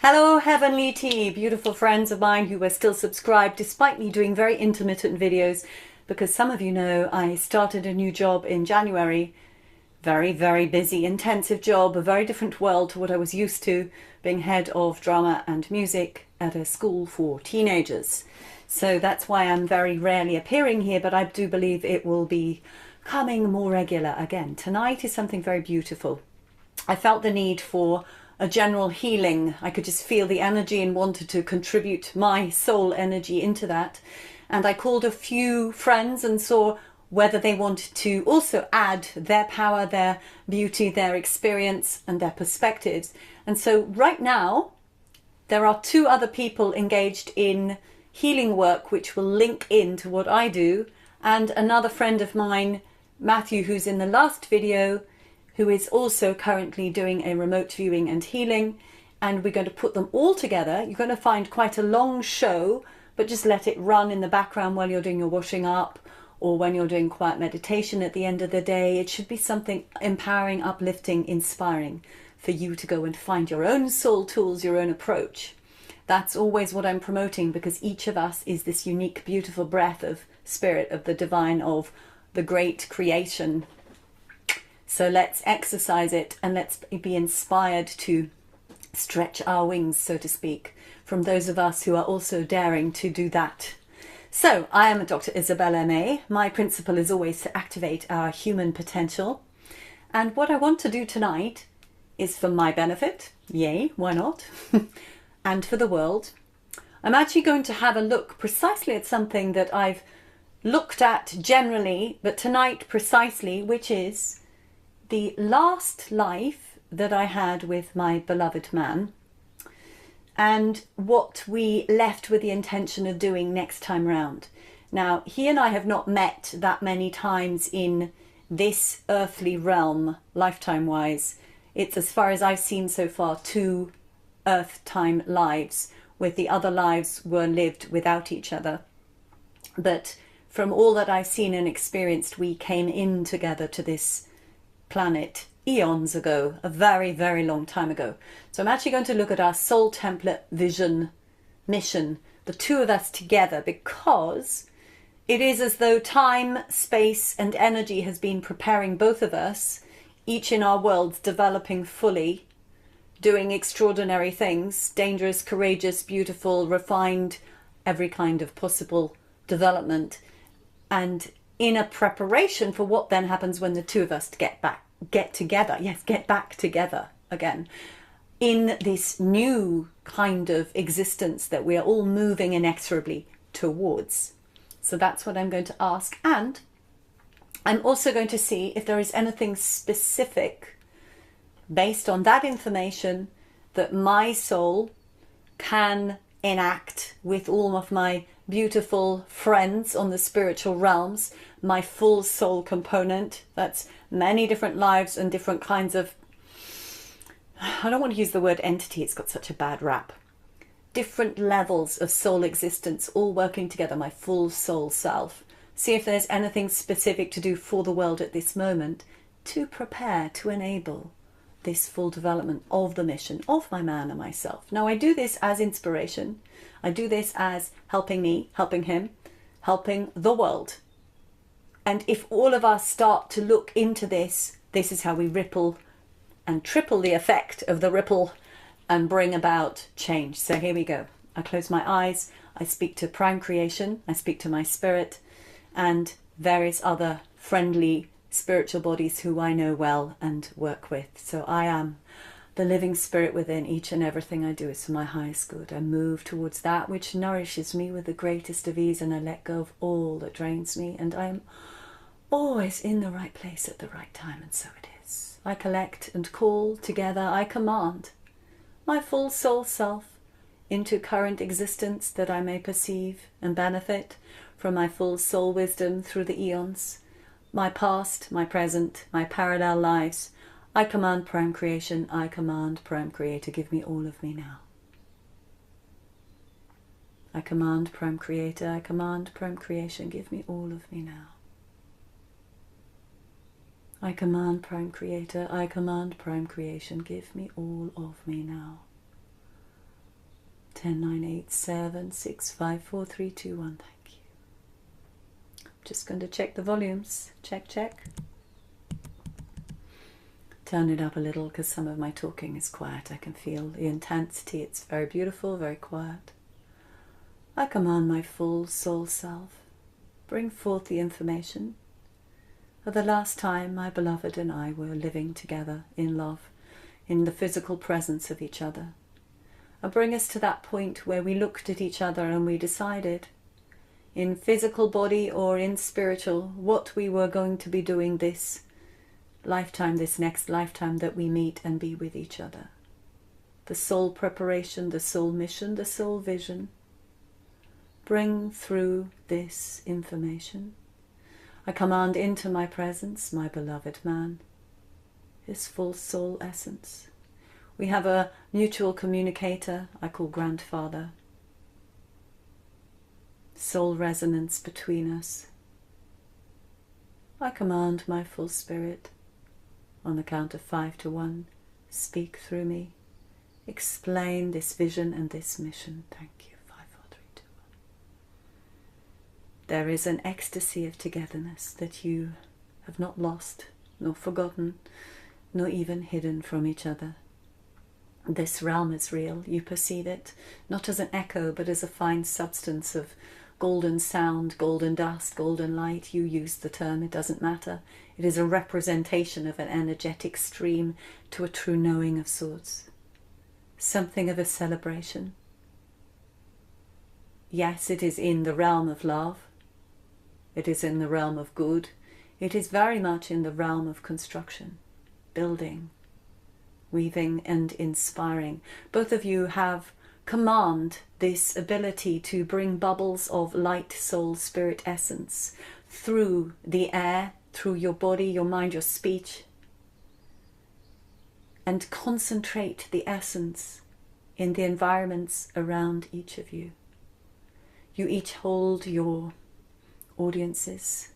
Hello Heavenly Tea, beautiful friends of mine who are still subscribed despite me doing very intermittent videos, because some of you know I started a new job in January. Very busy, intensive job, a very different world to what I was used to, being head of drama and music at a school for teenagers. So that's why I'm very rarely appearing here, but I do believe it will be coming more regular again. Tonight is something very beautiful. I felt the need for a general healing. I could just feel the energy and wanted to contribute my soul energy into that. And I called a few friends and saw whether they wanted to also add their power, their beauty, their experience and their perspectives. And so right now there are two other people engaged in healing work which will link into what I do, and another friend of mine, Matthew, who's in the last video, who is also currently doing a remote viewing and healing, and we're going to put them all together. You're going to find quite a long show, but just let it run in the background while you're doing your washing up or when you're doing quiet meditation at the end of the day. It should be something empowering, uplifting, inspiring for you to go and find your own soul tools, your own approach. That's always what I'm promoting, because each of us is this unique, beautiful breath of spirit, of the divine, of the great creation. So let's exercise it and let's be inspired to stretch our wings, so to speak, from those of us who are also daring to do that. So I am Dr Isabel Aimee. My principle is always to activate our human potential. And what I want to do tonight is for my benefit. Yay, why not? And for the world. I'm actually going to have a look precisely at something that I've looked at generally, but tonight precisely, which is the last life that I had with my beloved man, and what we left with the intention of doing next time round. Now, he and I have not met that many times in this earthly realm, lifetime-wise. It's, as far as I've seen so far, 2 earth-time lives, with the other lives were lived without each other. But from all that I've seen and experienced, we came in together to this planet eons ago, a very long time ago. So I'm actually going to look at our soul template vision mission, the two of us together, because it is as though time, space and energy has been preparing both of us, each in our worlds, developing fully, doing extraordinary things, dangerous, courageous, beautiful, refined, every kind of possible development, and in a preparation for what then happens when the two of us get back together again in this new kind of existence that we are all moving inexorably towards. So that's what I'm going to ask, and I'm also going to see if there is anything specific based on that information that my soul can enact with all of my beautiful friends on the spiritual realms, my full soul component. That's many different lives and different kinds of, I don't want to use the word entity, it's got such a bad rap. Different levels of soul existence all working together, my full soul self. See if there's anything specific to do for the world at this moment to prepare, to enable this full development of the mission of my man and myself. Now, I do this as inspiration. I do this as helping me, helping him, helping the world. And if all of us start to look into this, this is how we ripple and triple the effect of the ripple and bring about change. So here we go. I close my eyes. I speak to prime creation. I speak to my spirit and various other friendly spiritual bodies who I know well and work with. So I am the living spirit within. Each and everything I do is for my highest good. I move towards that which nourishes me with the greatest of ease, and I let go of all that drains me, and I am always in the right place at the right time, and so it is. I collect and call together, I command my full soul self into current existence, that I may perceive and benefit from my full soul wisdom through the eons, my past, my present, my parallel lives. I command prime creation, I command prime creator, give me all of me now. I command prime creator, I command prime creation, give me all of me now. I command prime creator, I command prime creation, give me all of me now. 10, 9, 8, 7, 6, 5, 4, 3, 2, 1. Thank you. Just going to check the volumes. Check, check. Turn it up a little because some of my talking is quiet. I can feel the intensity. It's very beautiful, very quiet. I command my full soul self, bring forth the information of the last time my beloved and I were living together in love, in the physical presence of each other. And bring us to that point where we looked at each other and we decided, in physical body or in spiritual, what we were going to be doing this lifetime, this next lifetime that we meet and be with each other. The soul preparation, the soul mission, the soul vision. Bring through this information. I command into my presence my beloved man, his full soul essence. We have a mutual communicator I call grandfather. Soul resonance between us. I command my full spirit, on the count of 5 to 1, speak through me. Explain this vision and this mission. Thank you. 5, 4, 3, 2, 1. There is an ecstasy of togetherness that you have not lost, nor forgotten, nor even hidden from each other. This realm is real. You perceive it, not as an echo, but as a fine substance of golden sound, golden dust, golden light. You use the term, it doesn't matter. It is a representation of an energetic stream to a true knowing of sorts. Something of a celebration. Yes, it is in the realm of love. It is in the realm of good. It is very much in the realm of construction, building, weaving and inspiring. Both of you have command this ability to bring bubbles of light, soul, spirit, essence through the air, through your body, your mind, your speech, and concentrate the essence in the environments around each of you. You each hold your audiences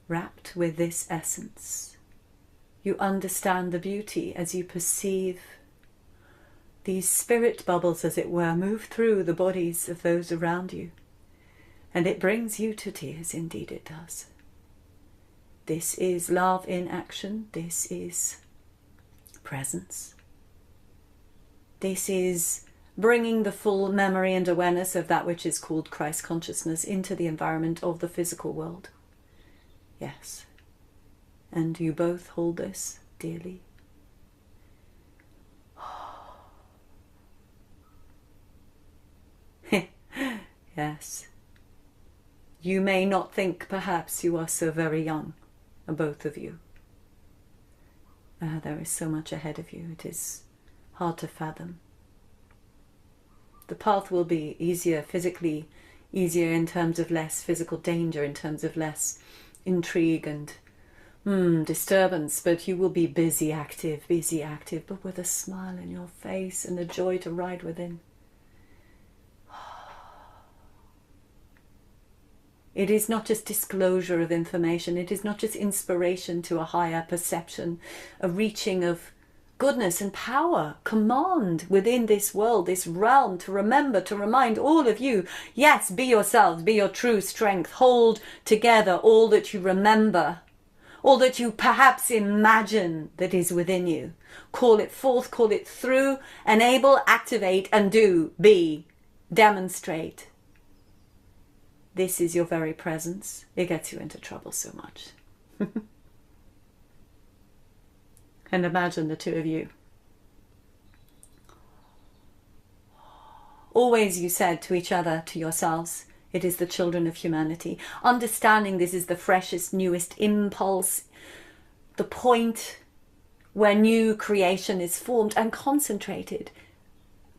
wrapped with this essence. You understand the beauty as you perceive these spirit bubbles, as it were, move through the bodies of those around you. And it brings you to tears, indeed it does. This is love in action. This is presence. This is bringing the full memory and awareness of that which is called Christ consciousness into the environment of the physical world. Yes. And you both hold this dearly. Yes. You may not think perhaps you are so very young, both of you. There is so much ahead of you. It is hard to fathom. The path will be easier physically, easier in terms of less physical danger, in terms of less intrigue and disturbance, but you will be busy, active, but with a smile in your face and a joy to ride within. It is not just disclosure of information, it is not just inspiration to a higher perception, a reaching of goodness and power, command within this world, this realm, to remember, to remind all of you, yes, be yourselves, be your true strength, hold together all that you remember, all that you perhaps imagine that is within you. Call it forth, call it through, enable, activate, and do, be, demonstrate. This is your very presence. It gets you into trouble so much. And imagine the two of you. Always you said to each other, to yourselves, it is the children of humanity. Understanding this is the freshest, newest impulse, the point where new creation is formed and concentrated.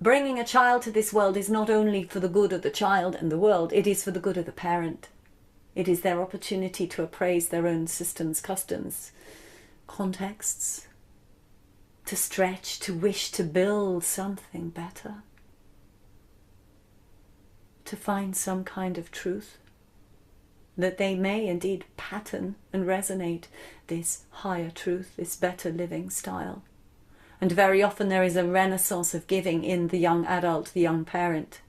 Bringing a child to this world is not only for the good of the child and the world, it is for the good of the parent. It is their opportunity to appraise their own systems, customs, contexts, to stretch, to wish to build something better, to find some kind of truth, that they may indeed pattern and resonate this higher truth, this better living style. And very often there is a renaissance of giving in the young adult, the young parent.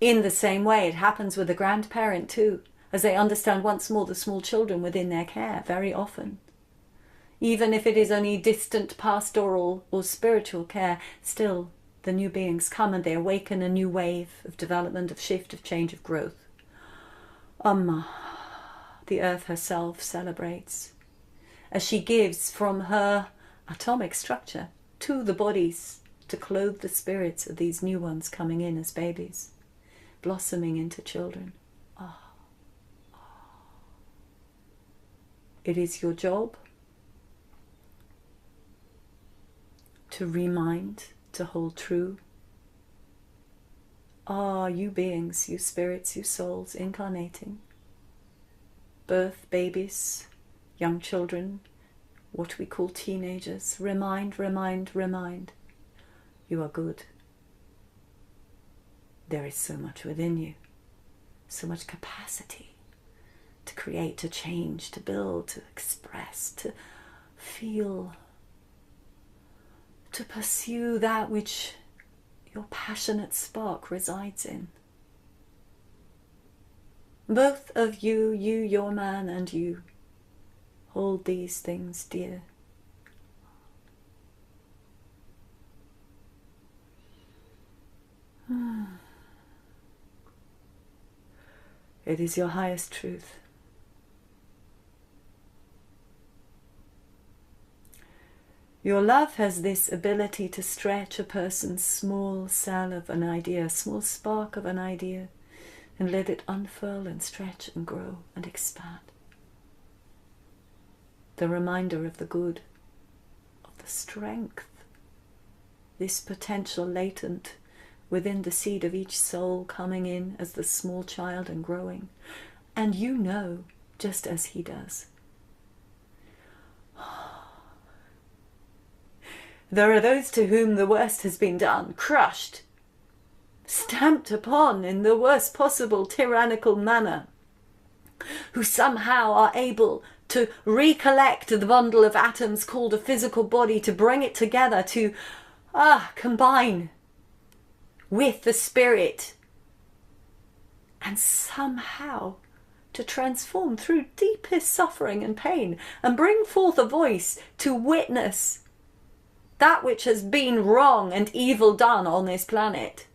In the same way, it happens with the grandparent too, as they understand once more the small children within their care, very often. Even if it is only distant pastoral or spiritual care, still the new beings come and they awaken a new wave of development, of shift, of change, of growth. Amma, the earth herself, celebrates as she gives from her atomic structure to the bodies to clothe the spirits of these new ones coming in as babies, blossoming into children. It is your job to remind, to hold true. You beings, you spirits, you souls incarnating, birth babies, young children, what we call teenagers, remind, remind, remind. You are good. There is so much within you, so much capacity to create, to change, to build, to express, to feel, to pursue that which your passionate spark resides in. Both of you, your man, and you, hold these things dear. It is your highest truth. Your love has this ability to stretch a person's small cell of an idea, small spark of an idea, and let it unfurl and stretch and grow and expand. The reminder of the good, of the strength, this potential latent within the seed of each soul coming in as the small child and growing. And you know, just as he does. There are those to whom the worst has been done, crushed, stamped upon in the worst possible tyrannical manner, who somehow are able to recollect the bundle of atoms called a physical body, to bring it together, to combine with the spirit, and somehow to transform through deepest suffering and pain and bring forth a voice to witness that which has been wrong and evil done on this planet.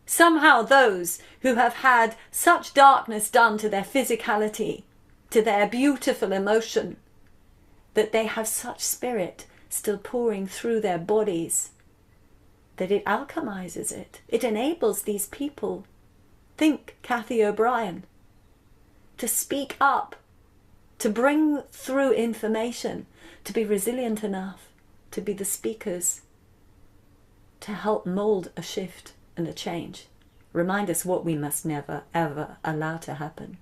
Somehow those who have had such darkness done to their physicality, to their beautiful emotion, that they have such spirit still pouring through their bodies, that it alchemizes it. It enables these people, think Kathy O'Brien, to speak up, to bring through information, to be resilient enough to be the speakers, to help mold a shift and a change. Remind us what we must never, ever allow to happen.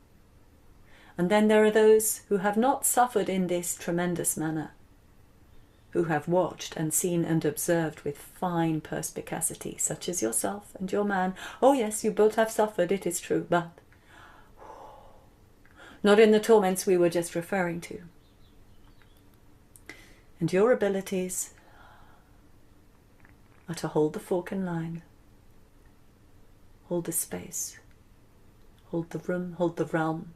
And then there are those who have not suffered in this tremendous manner, who have watched and seen and observed with fine perspicacity, such as yourself and your man. Oh yes, you both have suffered, it is true, but not in the torments we were just referring to. And your abilities are to hold the fork in line, hold the space, hold the room, hold the realm.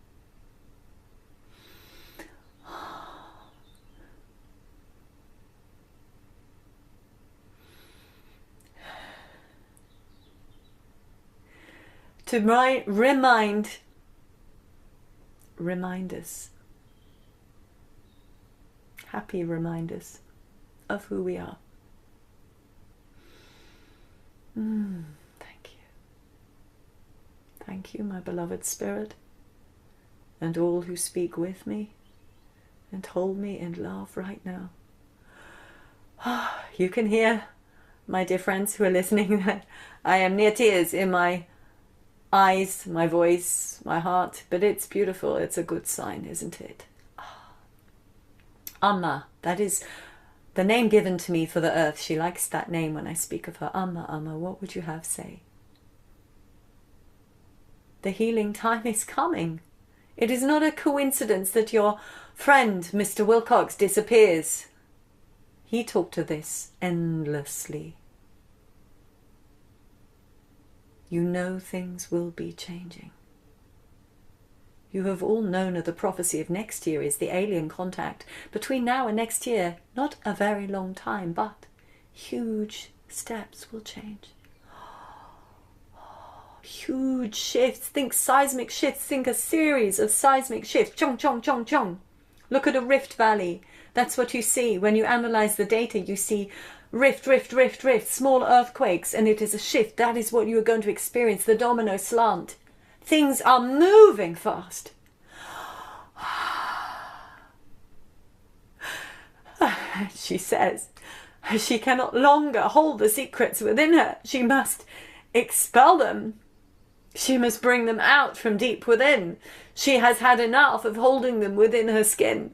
To remind us, happy reminders of who we are. Thank you. Thank you, my beloved spirit, and all who speak with me and hold me in love right now. You can hear, my dear friends who are listening, that I am near tears in my eyes, my voice, my heart, but it's beautiful. It's a good sign, isn't it? Amma, that is the name given to me for the earth. She likes that name when I speak of her. Amma, Amma, what would you have say? The healing time is coming. It is not a coincidence that your friend, Mr. Wilcock, disappears. He talked to this endlessly. You know things will be changing. You have all known of the prophecy of next year is the alien contact. Between now and next year, not a very long time, but huge steps will change. Huge shifts. Think seismic shifts. Think a series of seismic shifts. Chong, chong, chong, chong. Look at a rift valley. That's what you see. When you analyze the data, you see rift, rift, rift, rift, small earthquakes, and it is a shift. That is what you are going to experience, the domino slant. Things are moving fast. She says she cannot longer hold the secrets within her. She must expel them. She must bring them out from deep within. She has had enough of holding them within her skin.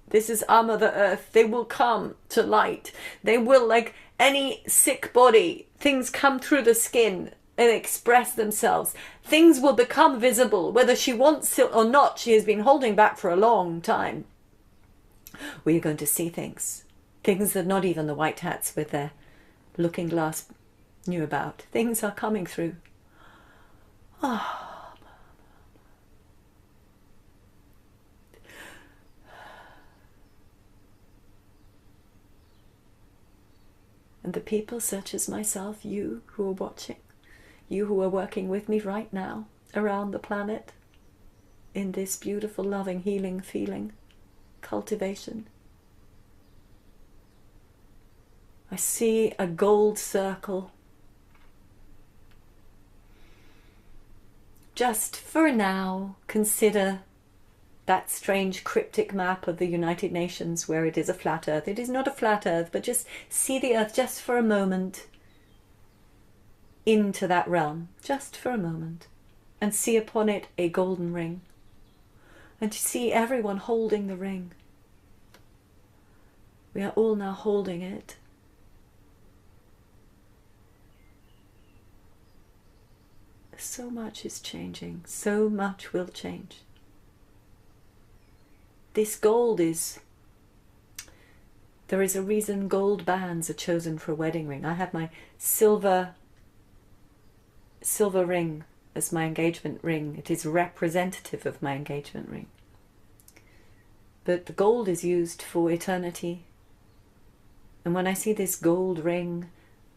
This is our Mother Earth. They will come to light. They will, like any sick body, things come through the skin and express themselves. Things will become visible, whether she wants it or not. She has been holding back for a long time. We are going to see things. Things that not even the white hats with their looking glass knew about. Things are coming through. Ah. And the people such as myself, you who are watching, you who are working with me right now around the planet in this beautiful, loving, healing, feeling, cultivation. I see a gold circle. Just for now, consider that strange cryptic map of the United Nations where it is a flat earth. It is not a flat earth, but just see the earth just for a moment into that realm, just for a moment, and see upon it a golden ring. And to see everyone holding the ring. We are all now holding it. So much is changing. So much will change. This gold is... There is a reason gold bands are chosen for a wedding ring. I have my silver ring as my engagement ring. It is representative of my engagement ring. But the gold is used for eternity. And when I see this gold ring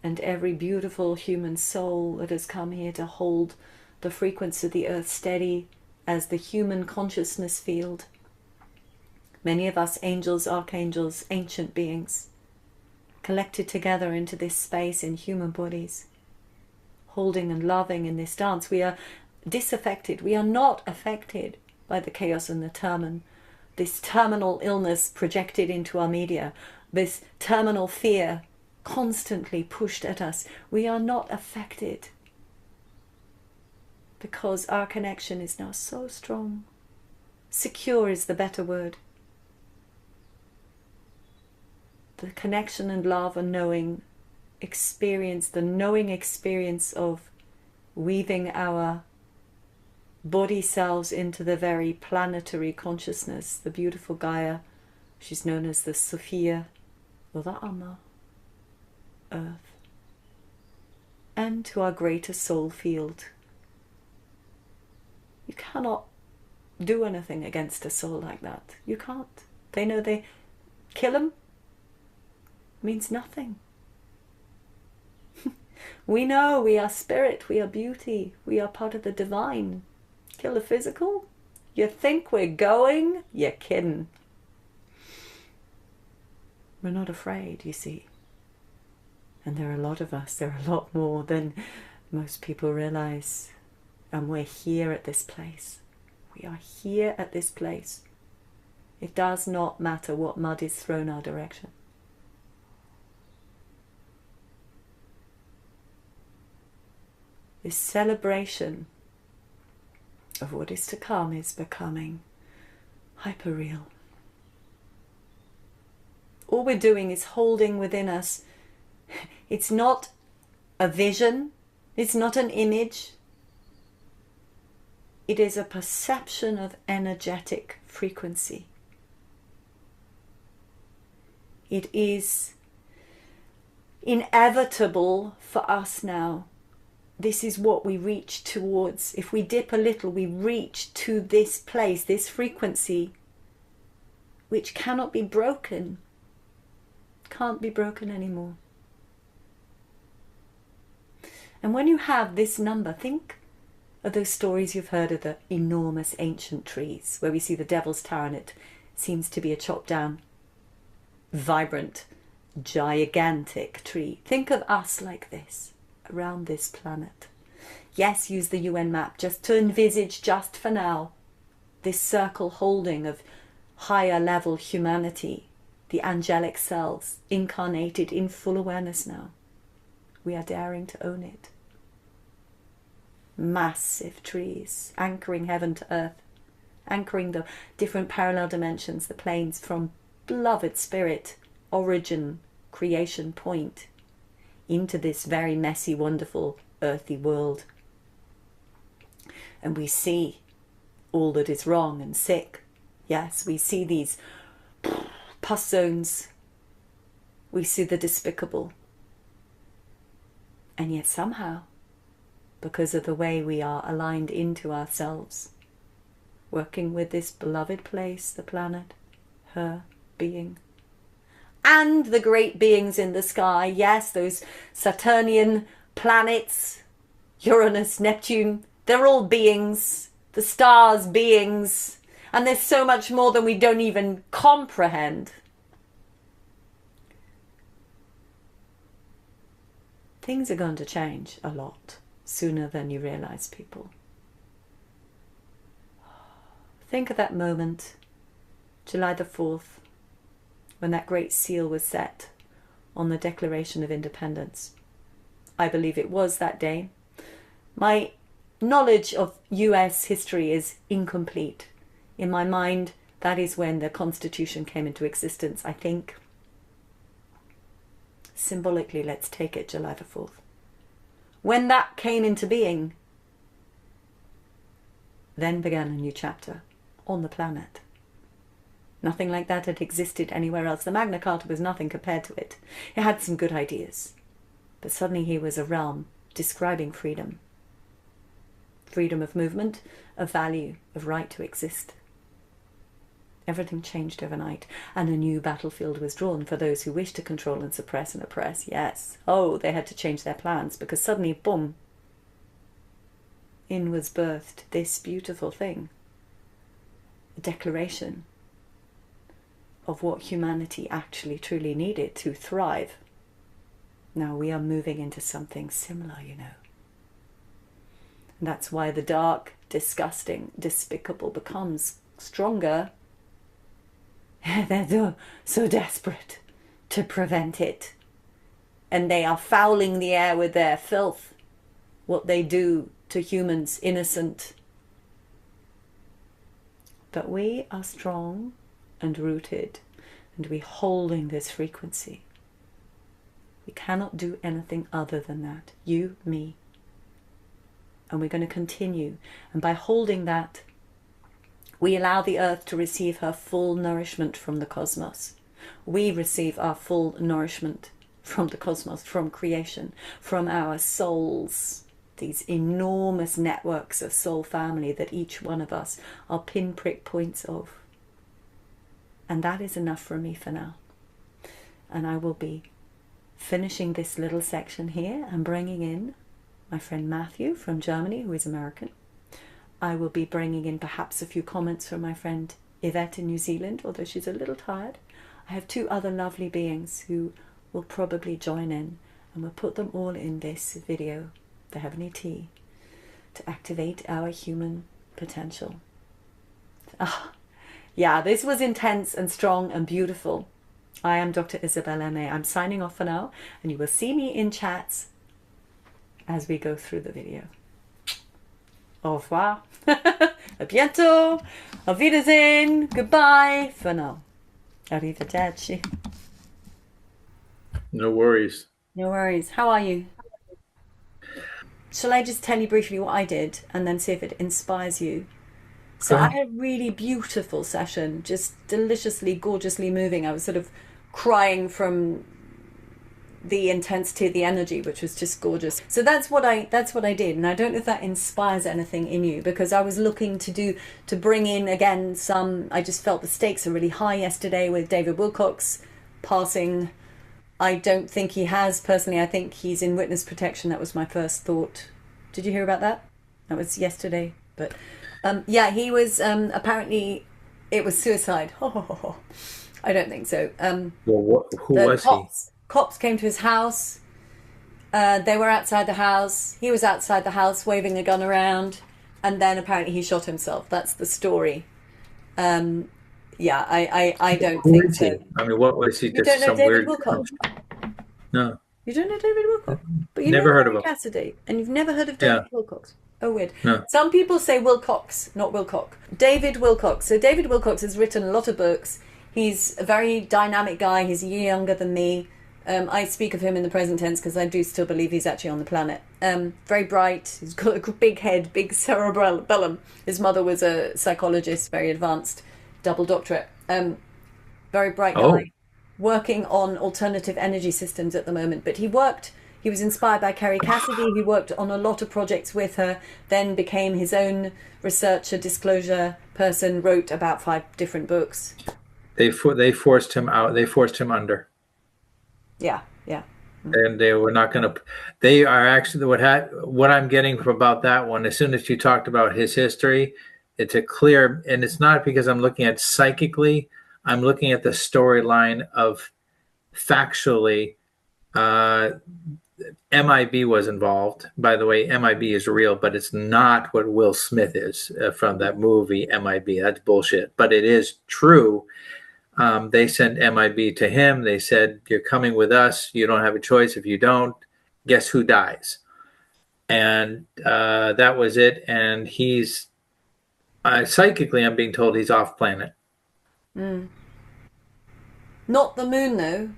and every beautiful human soul that has come here to hold the frequency of the earth steady as the human consciousness field, many of us angels, archangels, ancient beings, collected together into this space in human bodies, holding and loving in this dance. We are disaffected. We are not affected by the chaos and the turmoil, this terminal illness projected into our media, this terminal fear constantly pushed at us. We are not affected because our connection is now so strong. Secure is the better word. The connection and love and knowing experience, the knowing experience of weaving our body selves into the very planetary consciousness, the beautiful Gaia. She's known as the Sophia or the Amma, Earth, and to our greater soul field. You cannot do anything against a soul like that. You can't. They know they kill them means nothing. We know we are spirit, we are beauty, we are part of the divine. Kill the physical? You think we're going? You're kidding. We're not afraid, you see. And there are a lot of us. There are a lot more than most people realize. And we're here at this place. We are here at this place. It does not matter what mud is thrown our direction. This celebration of what is to come is becoming hyper real. All we're doing is holding within us. It's not a vision. It's not an image. It is a perception of energetic frequency. It is inevitable for us now. This is what we reach towards. If we dip a little, we reach to this place, this frequency, which cannot be broken. Can't be broken anymore. And when you have this number, think of those stories you've heard of the enormous ancient trees, where we see the Devil's Tower and it seems to be a chopped down, vibrant, gigantic tree. Think of us like this, around this planet. Yes, use the UN map just to envisage, just for now, this circle holding of higher level humanity, the angelic selves, incarnated in full awareness now. We are daring to own it. Massive trees, anchoring heaven to earth, anchoring the different parallel dimensions, the planes from beloved spirit, origin, creation point, into this very messy, wonderful, earthy world. And we see all that is wrong and sick. Yes, we see these pus zones. We see the despicable. And yet somehow, because of the way we are aligned into ourselves, working with this beloved place, the planet, her being, and the great beings in the sky, yes, those Saturnian planets, Uranus, Neptune, they're all beings, the stars beings, and there's so much more than we don't even comprehend. Things are going to change a lot sooner than you realize, people. Think of that moment, July the 4th, when that great seal was set on the Declaration of Independence. I believe it was that day. My knowledge of US history is incomplete. In my mind, that is when the Constitution came into existence, I think. Symbolically, let's take it July the 4th. When that came into being, then began a new chapter on the planet. Nothing like that had existed anywhere else. The Magna Carta was nothing compared to it. It had some good ideas. But suddenly here was a realm describing freedom. Freedom of movement, of value, of right to exist. Everything changed overnight, and a new battlefield was drawn for those who wished to control and suppress and oppress. Yes. Oh, they had to change their plans, because suddenly, boom, in was birthed this beautiful thing. A declaration of what humanity actually truly needed to thrive. Now we are moving into something similar, you know. And that's why the dark, disgusting, despicable becomes stronger. They're so desperate to prevent it. And they are fouling the air with their filth. What they do to humans, innocent. But we are strong and rooted, and we're holding this frequency. We cannot do anything other than that. You, me. And we're going to continue. And by holding that, we allow the earth to receive her full nourishment from the cosmos. We receive our full nourishment from the cosmos, from creation, from our souls. These enormous networks of soul family that each one of us are pinprick points of. And that is enough for me for now. And I will be finishing this little section here and bringing in my friend Matthew from Germany, who is American. I will be bringing in perhaps a few comments from my friend Yvette in New Zealand, although she's a little tired. I have two other lovely beings who will probably join in, and we'll put them all in this video, the Heavenly Tea, to activate our human potential. Yeah, this was intense and strong and beautiful. I am Dr. Isabel Aimee. I'm signing off for now, and you will see me in chats as we go through the video. Au revoir. À bientôt. Auf Wiedersehen. Goodbye for now. Arrivederci. No worries. No worries. How are you? Shall I just tell you briefly what I did and then see if it inspires you? So I had a really beautiful session, just deliciously, gorgeously moving. I was sort of crying from the intensity of the energy, which was just gorgeous. So that's what I did, and I don't know if that inspires anything in you, because I was looking to bring in again some. I just felt the stakes are really high yesterday with David Wilcock's passing. I don't think he has personally. I think he's in witness protection. That was my first thought. Did you hear about that? That was yesterday, but yeah, he was apparently it was suicide. I don't think so. Well, who was he? Cops came to his house. They were outside the house. He was outside the house waving a gun around, and then apparently he shot himself. That's the story. Yeah, I don't Who think is he? so. I mean, what was he? You don't Just know some David weird. Wilcock? No, You don't know David Wilcock? But you know never heard of Mary him. Cassidy, and you've never heard of Yeah, David Wilcox. Oh, weird. no. Some people say Wilcox, not Wilcock. David Wilcox. So David Wilcox has written a lot of books. He's a very dynamic guy. He's a year younger than me. I speak of him in the present tense because I do still believe he's actually on the planet. Very bright. He's got a big head, big cerebellum. His mother was a psychologist, very advanced, double doctorate. Very bright guy, Oh, working on alternative energy systems at the moment. But he was inspired by Kerry Cassidy. He worked on a lot of projects with her, then became his own researcher, disclosure person, wrote about 5 different books. they forced him out. They forced him under. Yeah, yeah. And they were not going to. They are actually what I'm getting from about that one. As soon as you talked about his history, it's a clear, and it's not because I'm looking at psychically. I'm looking at the storyline of factually. MIB was involved. By the way, MIB is real, but it's not what Will Smith is from that movie MIB. That's bullshit, but it is true. They sent MIB to him. They said, "You're coming with us. You don't have a choice. If you don't, guess who dies?" And that was it. And he's psychically, I'm being told he's off planet. Not the moon, though.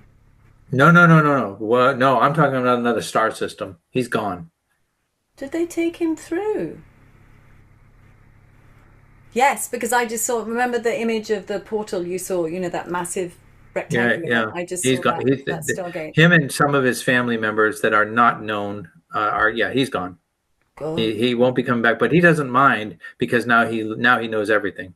No. Well, no, I'm talking about another star system. He's gone. Did they take him through? Yes, because I just saw. Remember the image of the portal you saw? You know, that massive Yeah, rectangular yeah. one. I just He's saw gone. that Stargate. Him and some of his family members that are not known are. Yeah, he's gone. God. He won't be coming back, but he doesn't mind because now he knows everything.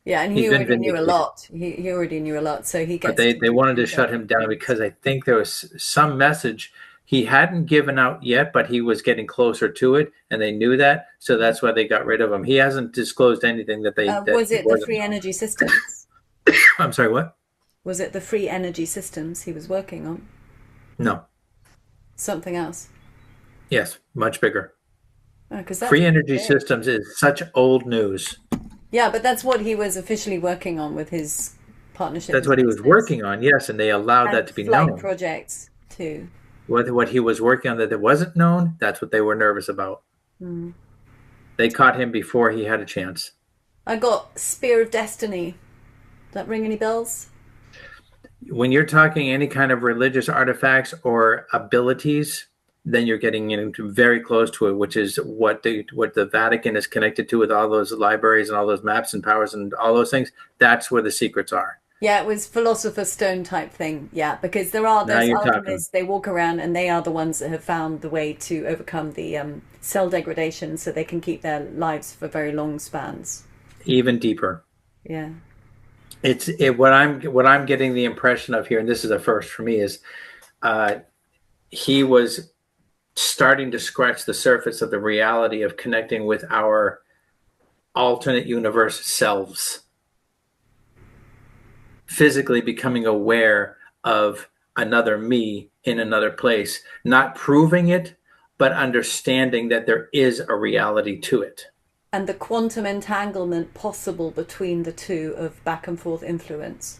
Yeah, and He's he been already knew a vindicated. lot. He already knew a lot, so he But gets to they wanted to himself. shut him down because I think there was some message he hadn't given out yet, but he was getting closer to it, and they knew that, so that's why they got rid of him. He hasn't disclosed anything that Was he it the wasn't. free energy systems? I'm sorry, what? Was it the free energy systems he was working on? No. Something else? Yes, much bigger. Because that's Free energy big. systems is such old news. Yeah, but that's what he was officially working on with his partnership That's with what he was SpaceX. working on, yes, and they allowed that And to be flight known. projects too. What he was working on that wasn't known, that's what they were nervous about. Mm. They caught him before he had a chance. I got Spear of Destiny. Does that ring any bells? When you're talking any kind of religious artifacts or abilities, then you're getting into very close to it, which is what the Vatican is connected to with all those libraries and all those maps and powers and all those things. That's where the secrets are. Yeah, it was Philosopher's Stone type thing. Yeah, because there are Now those you're talking. alchemists, they walk around and they are the ones that have found the way to overcome the cell degradation so they can keep their lives for very long spans. Even deeper. Yeah. What I'm getting the impression of here, and this is a first for me, is he was starting to scratch the surface of the reality of connecting with our alternate universe selves, physically becoming aware of another me in another place, not proving it, but understanding that there is a reality to it. And the quantum entanglement possible between the two of back and forth influence.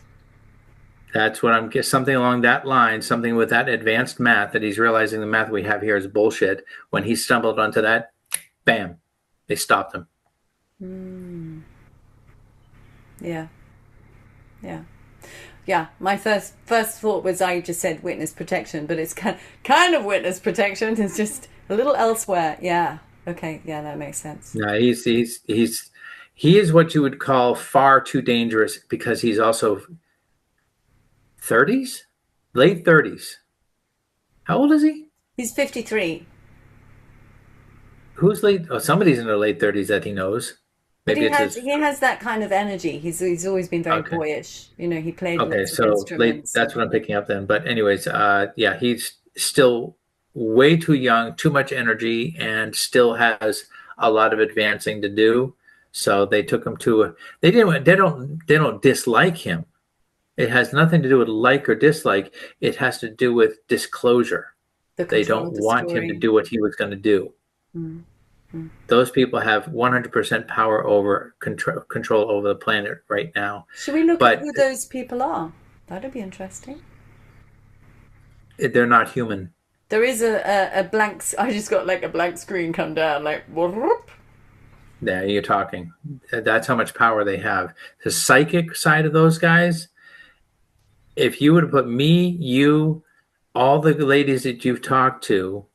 That's what I'm something along that line, something with that advanced math that he's realizing the math we have here is bullshit. When he stumbled onto that, bam, they stopped him. Mm. Yeah. Yeah. Yeah, my first thought was I just said witness protection, but it's kind of witness protection. It's just a little elsewhere. Yeah. Okay. Yeah, that makes sense. No, he is what you would call far too dangerous because he's also 30s, late 30s. How old is he? He's 53. Who's late? Oh, somebody's in their late 30s that he knows. But Maybe it's his. he has that kind of energy. He's always been very Okay. boyish. You know, he played Okay. lots of So late. instruments. That's what I'm picking up then. But anyways, yeah, he's still way too young, too much energy, and still has a lot of advancing to do. So they took him to a. They didn't. They don't dislike him. It has nothing to do with like or dislike. It has to do with disclosure. The They control don't of the want him to story. do what he was going to do. Mm. Mm. Those people have 100% power over control over the planet right now. Should we look at But who those people are? That'd be interesting. they're not human. There is a blank. I just got like a blank screen come down, like whoop. There you're talking. That's how much power they have. The psychic side of those guys, if you were to put me, you, all the ladies that you've talked to,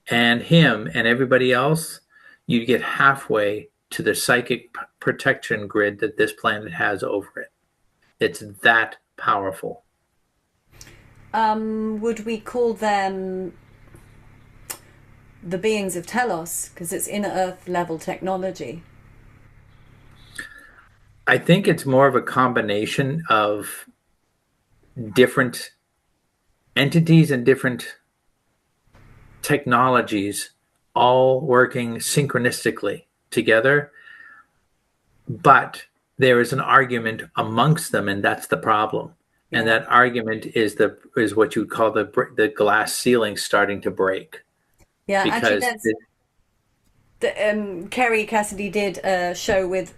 and him and everybody else, you'd get halfway to the psychic protection grid that this planet has over it. It's that powerful. Would we call them the beings of Telos because it's inner Earth level technology? I think it's more of a combination of different entities and different technologies all working synchronistically together. But there is an argument amongst them, and that's the problem. Yeah. And that argument is what you would call the glass ceiling starting to break. Yeah, because actually, Kerry Cassidy did a show with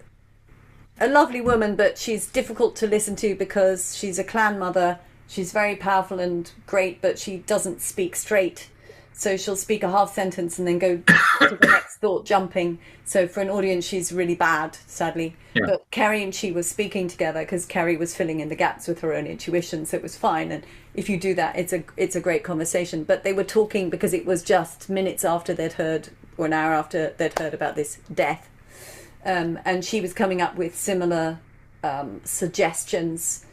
a lovely woman, but she's difficult to listen to because she's a clan mother. She's very powerful and great, but she doesn't speak straight. So she'll speak a half sentence and then go to the next thought, jumping. So for an audience, she's really bad, sadly. Yeah. But Kerry and she were speaking together because Kerry was filling in the gaps with her own intuition, so it was fine. And if you do that, it's a great conversation. But they were talking because it was just minutes after they'd heard, or an hour after they'd heard about this death. And she was coming up with similar suggestions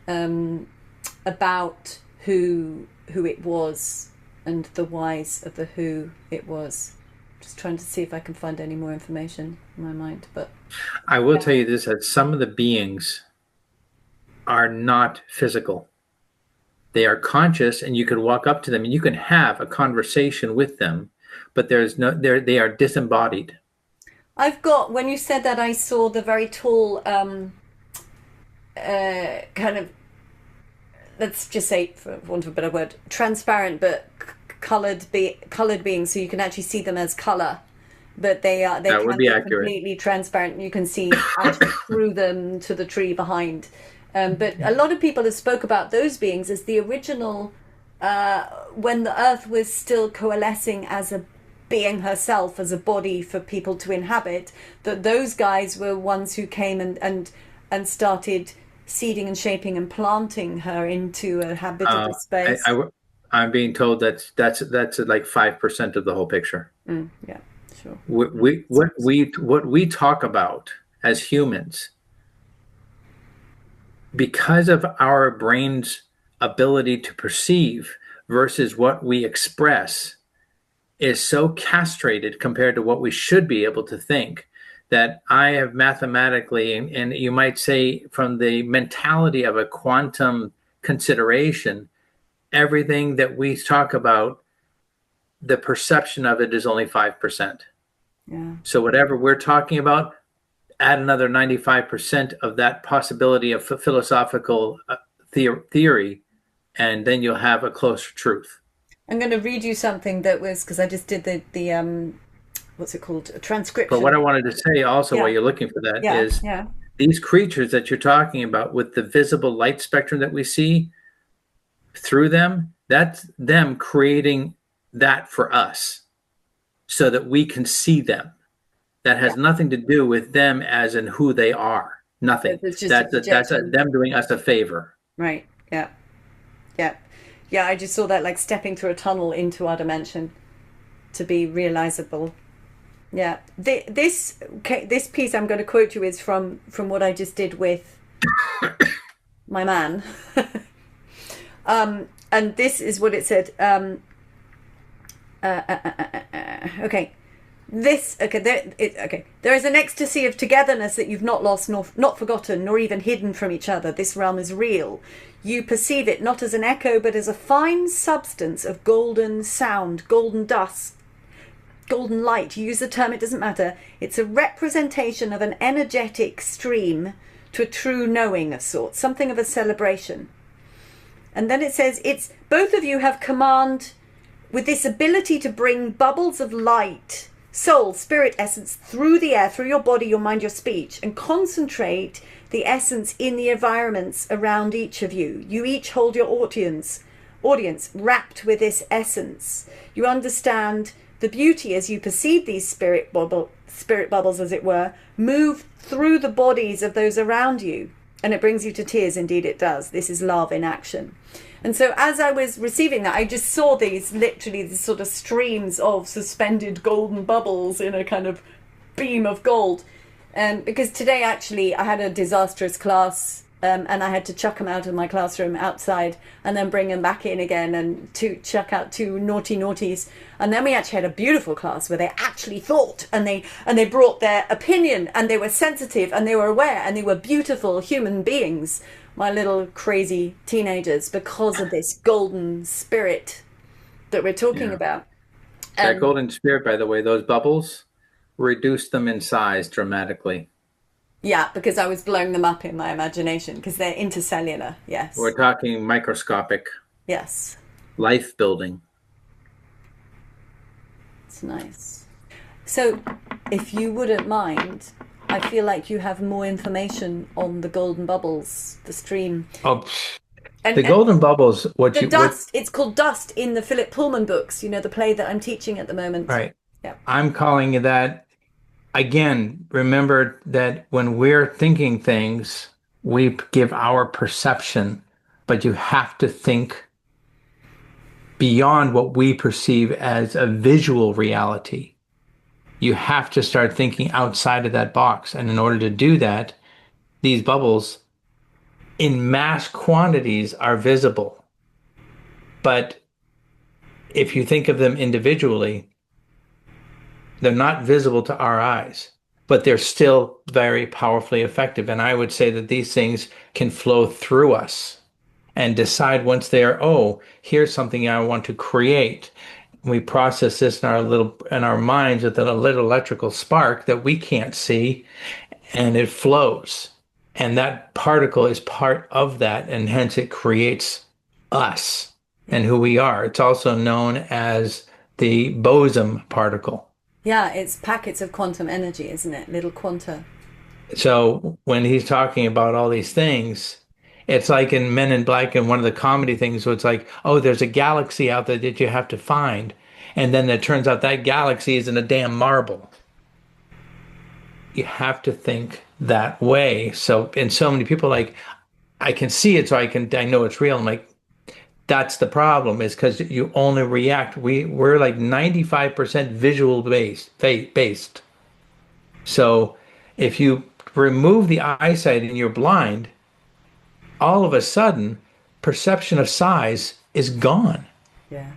about who it was and the whys of the who it was. Just trying to see if I can find any more information in my mind. But I will tell you this, that some of the beings are not physical. They are conscious, and you can walk up to them and you can have a conversation with them, but they are disembodied. I've got, when you said that, I saw the very tall kind of, let's just say, for want of a better word, transparent but coloured beings, so you can actually see them as colour, but they can be completely transparent. You can see actually through them to the tree behind. But a lot of people have spoke about those beings as the original, when the Earth was still coalescing as a being herself, as a body for people to inhabit, that those guys were ones who came and started seeding and shaping and planting her into a habitable space. I'm being told that's like 5% of the whole picture. Yeah, sure. What we talk about as humans, because of our brain's ability to perceive versus what we express, is so castrated compared to what we should be able to think, that I have mathematically, and you might say from the mentality of a quantum consideration, everything that we talk about, the perception of it is only 5%. Yeah. So whatever we're talking about, add another 95% of that possibility of philosophical theory, and then you'll have a closer truth. I'm going to read you something that was, because I just did the what's it called, a transcription. But what I wanted to say also, while you're looking for that, is these creatures that you're talking about with the visible light spectrum that we see through them, that's them creating that for us so that we can see them. That has nothing to do with them as in who they are. Nothing. That's them doing us a favor. Right. Yeah. Yeah. Yeah, I just saw that, like stepping through a tunnel into our dimension to be realizable. Yeah. This piece I'm going to quote you is from what I just did with my man. And this is what it said. Okay. There is an ecstasy of togetherness that you've not lost, nor not forgotten, nor even hidden from each other. This realm is real. You perceive it not as an echo, but as a fine substance of golden sound, golden dust, golden light. You use the term, it doesn't matter. It's a representation of an energetic stream to a true knowing of sorts, something of a celebration. And then it says, it's both of you have command with this ability to bring bubbles of light, soul, spirit, essence through the air, through your body, your mind, your speech, and concentrate the essence in the environments around each of you. You each hold your audience wrapped with this essence. You understand the beauty as you perceive these spirit bubbles, as it were, move through the bodies of those around you. And it brings you to tears. Indeed it does. This is love in action. And so as I was receiving that, I just saw these sort of streams of suspended golden bubbles in a kind of beam of gold. Because today, actually, I had a disastrous class, and I had to chuck them out of my classroom outside and then bring them back in again and to chuck out two naughty naughties. And then we actually had a beautiful class where they actually thought, and they brought their opinion, and they were sensitive, and they were aware, and they were beautiful human beings, my little crazy teenagers, because of this golden spirit that we're talking about. That golden spirit, by the way, those bubbles, reduce them in size dramatically. Yeah, because I was blowing them up in my imagination, because they're intercellular. Yes. We're talking microscopic. Yes. Life building. It's nice. So, if you wouldn't mind, I feel like you have more information on the golden bubbles, the stream. Oh, the golden bubbles. It's called Dust in the Philip Pullman books. You know, the play that I'm teaching at the moment. Right. Yeah. I'm calling it that. Again, remember that when we're thinking things, we give our perception, but you have to think beyond what we perceive as a visual reality. You have to start thinking outside of that box. And in order to do that, these bubbles in mass quantities are visible. But if you think of them individually, they're not visible to our eyes, but they're still very powerfully effective. And I would say that these things can flow through us and decide once they are, oh, here's something I want to create. We process this in our minds with a little electrical spark that we can't see, and it flows. And that particle is part of that, and hence it creates us and who we are. It's also known as the boson particle. Yeah, it's packets of quantum energy, isn't it? Little quanta. So when he's talking about all these things, it's like in Men in Black, and one of the comedy things, so it's like, oh, there's a galaxy out there that you have to find. And then it turns out that galaxy is in a damn marble. You have to think that way. So, and so many people like, I can see it, so I know it's real. I'm like, that's the problem, is because you only react. We're like 95% visual based. So if you remove the eyesight and you're blind, all of a sudden, perception of size is gone. Yeah.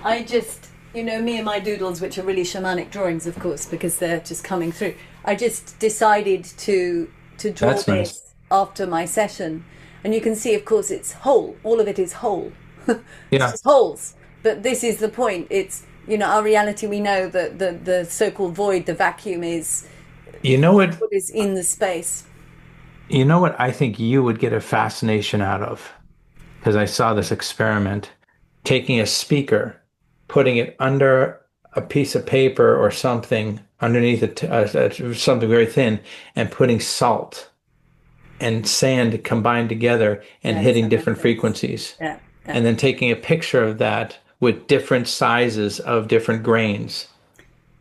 I just, me and my doodles, which are really shamanic drawings, of course, because they're just coming through. I just decided to draw this after my session. And you can see, of course, it's whole. All of it is whole. It's just holes. But this is the point. It's, our reality, we know that the so-called void, the vacuum is what is in the space. You know what I think you would get a fascination out of? Because I saw this experiment, taking a speaker, putting it under a piece of paper or something, underneath something very thin, and putting salt and sand combined together and hitting different frequencies. Yeah. And then taking a picture of that with different sizes of different grains.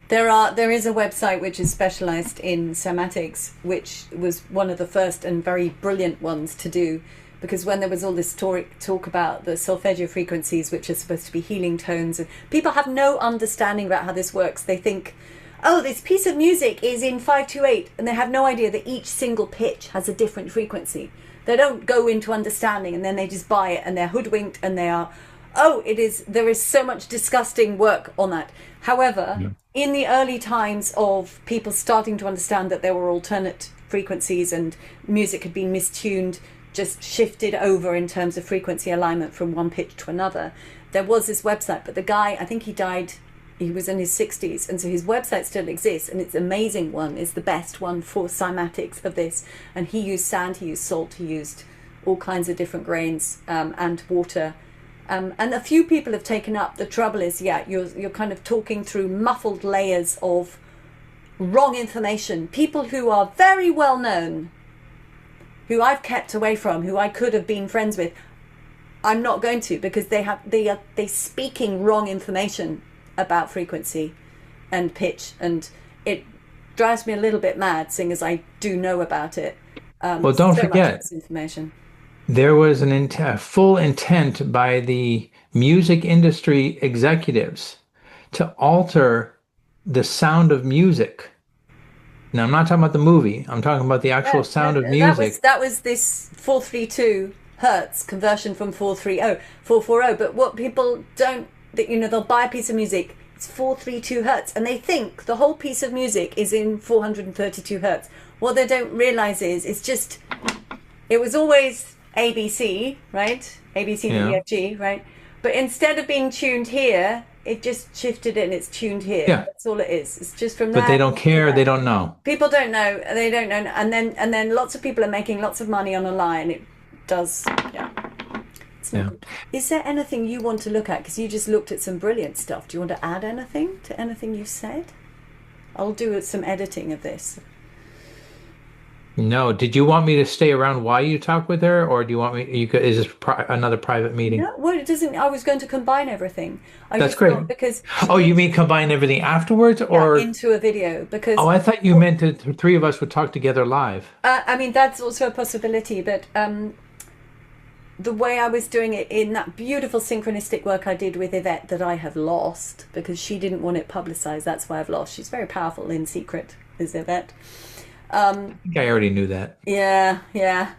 There is a website which is specialized in somatics, which was one of the first and very brilliant ones to do, because when there was all this talk about the solfeggio frequencies, which are supposed to be healing tones, and people have no understanding about how this works. They think, oh, this piece of music is in 528, and they have no idea that each single pitch has a different frequency. They don't go into understanding, and then they just buy it, and they're hoodwinked, and they are Oh, it is. There is so much disgusting work on that. However, Yeah. in the early times of people starting to understand that there were alternate frequencies and music had been mistuned, just shifted over in terms of frequency alignment from one pitch to another, there was this website. But the guy, I think he died, he was in his 60s, and so his website still exists, and it's an amazing one. It's the best one for cymatics of this. And he used sand, he used salt, he used all kinds of different grains, and water. And a few people have taken up. The trouble is, yeah, you're kind of talking through muffled layers of wrong information. People who are very well known, who I've kept away from, who I could have been friends with, I'm not going to, because they speaking wrong information about frequency and pitch, and it drives me a little bit mad, seeing as I do know about it. Well, don't So much forget, misinformation. there was a full intent by the music industry executives to alter the sound of music. Now, I'm not talking about the movie. I'm talking about the actual Yeah, sound of music. that was this 432 hertz conversion from 430, 440. But what people don't, that they'll buy a piece of music, it's 432 hertz, and they think the whole piece of music is in 432 hertz. What they don't realize is it was always ABC, right? ABC, D, E, Yeah. F, G, right? But instead of being tuned here, it just shifted it and it's tuned here. Yeah. That's all it is. It's just from But there they don't to care. They there. don't know. People don't know. They don't know. And then lots of people are making lots of money on a lie, and it does. Yeah. It's not Yeah. good. Is there anything you want to look at? Because you just looked at some brilliant stuff. Do you want to add anything to anything you've said? I'll do some editing of this. No. Did you want me to stay around while you talk with her, or do you want me? Is this another private meeting? No, well, it doesn't. I was going to combine everything. I That's just great. thought because Oh, you mean combine everything afterwards, yeah, or? into a video because Oh, I thought you meant that the three of us would talk together live. I mean that's also a possibility. But the way I was doing it in that beautiful synchronistic work I did with Yvette that I have lost because she didn't want it publicized. That's why I've lost. She's very powerful in secret, is Yvette. I think I already knew that. Yeah, yeah.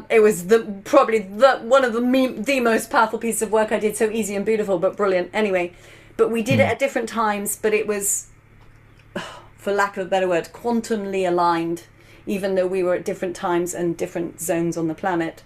It was probably one of the most powerful pieces of work I did. So easy and beautiful, but brilliant. Anyway, but we did it at different times. But it was, for lack of a better word, quantumly aligned, even though we were at different times and different zones on the planet.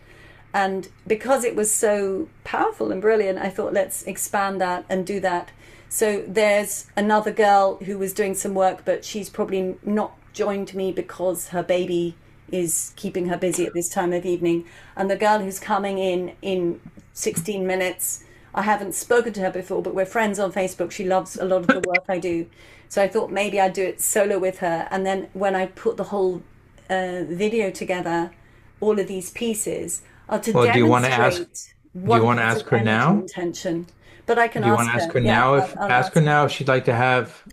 And because it was so powerful and brilliant, I thought let's expand that and do that. So there's another girl who was doing some work, but she's probably not joined me because her baby is keeping her busy at this time of evening. And the girl who's coming in 16 minutes, I haven't spoken to her before, but we're friends on Facebook. She loves a lot of the work I do. So I thought maybe I'd do it solo with her. And then when I put the whole video together, all of these pieces are to Well, do you want to ask? demonstrate Do you want to oneness ask of her energy now? intention. But I can Do you ask want to ask her. her Yeah, now? I'll Ask her ask. now if she'd like to have,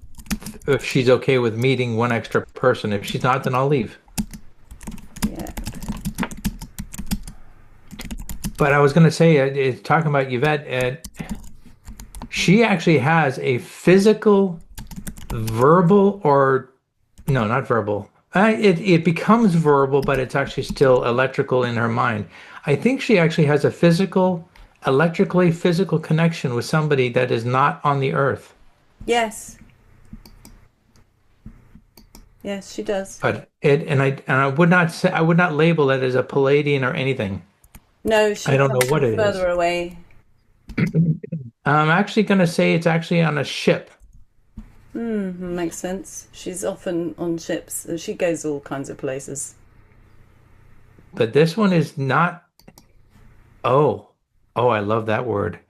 if she's okay with meeting one extra person. If she's not, then I'll leave. Yeah. But I was going to say, talking about Yvette, she actually has a physical, verbal, or no, not verbal. It becomes verbal, but it's actually still electrical in her mind. I think she actually has a electrically physical connection with somebody that is not on the earth. Yes. Yes, she does. But I would not say, I would not label it as a Palladian or anything. No, I she don't know comes what from it is. further away. I'm actually going to say it's actually on a ship. Makes sense. She's often on ships. She goes all kinds of places. But this one is not. Oh, I love that word.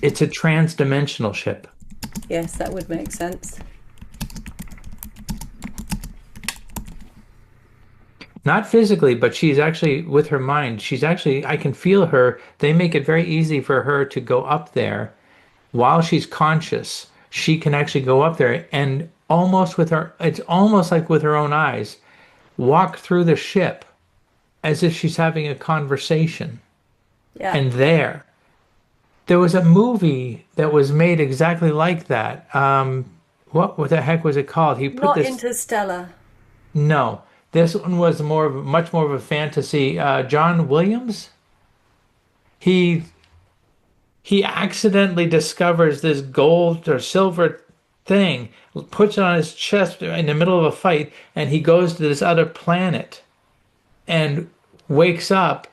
It's a trans-dimensional ship. Yes, that would make sense. Not physically, but she's actually with her mind. She's actually, I can feel her. They make it very easy for her to go up there while she's conscious. She can actually go up there and almost with her, it's almost like with her own eyes, walk through the ship as if she's having a conversation. Yeah. And there was a movie that was made exactly like that. What the heck was it called? He put Not this. Interstellar. No, this one was much more of a fantasy. John Williams. He he accidentally discovers this gold or silver thing, puts it on his chest in the middle of a fight, and he goes to this other planet and wakes up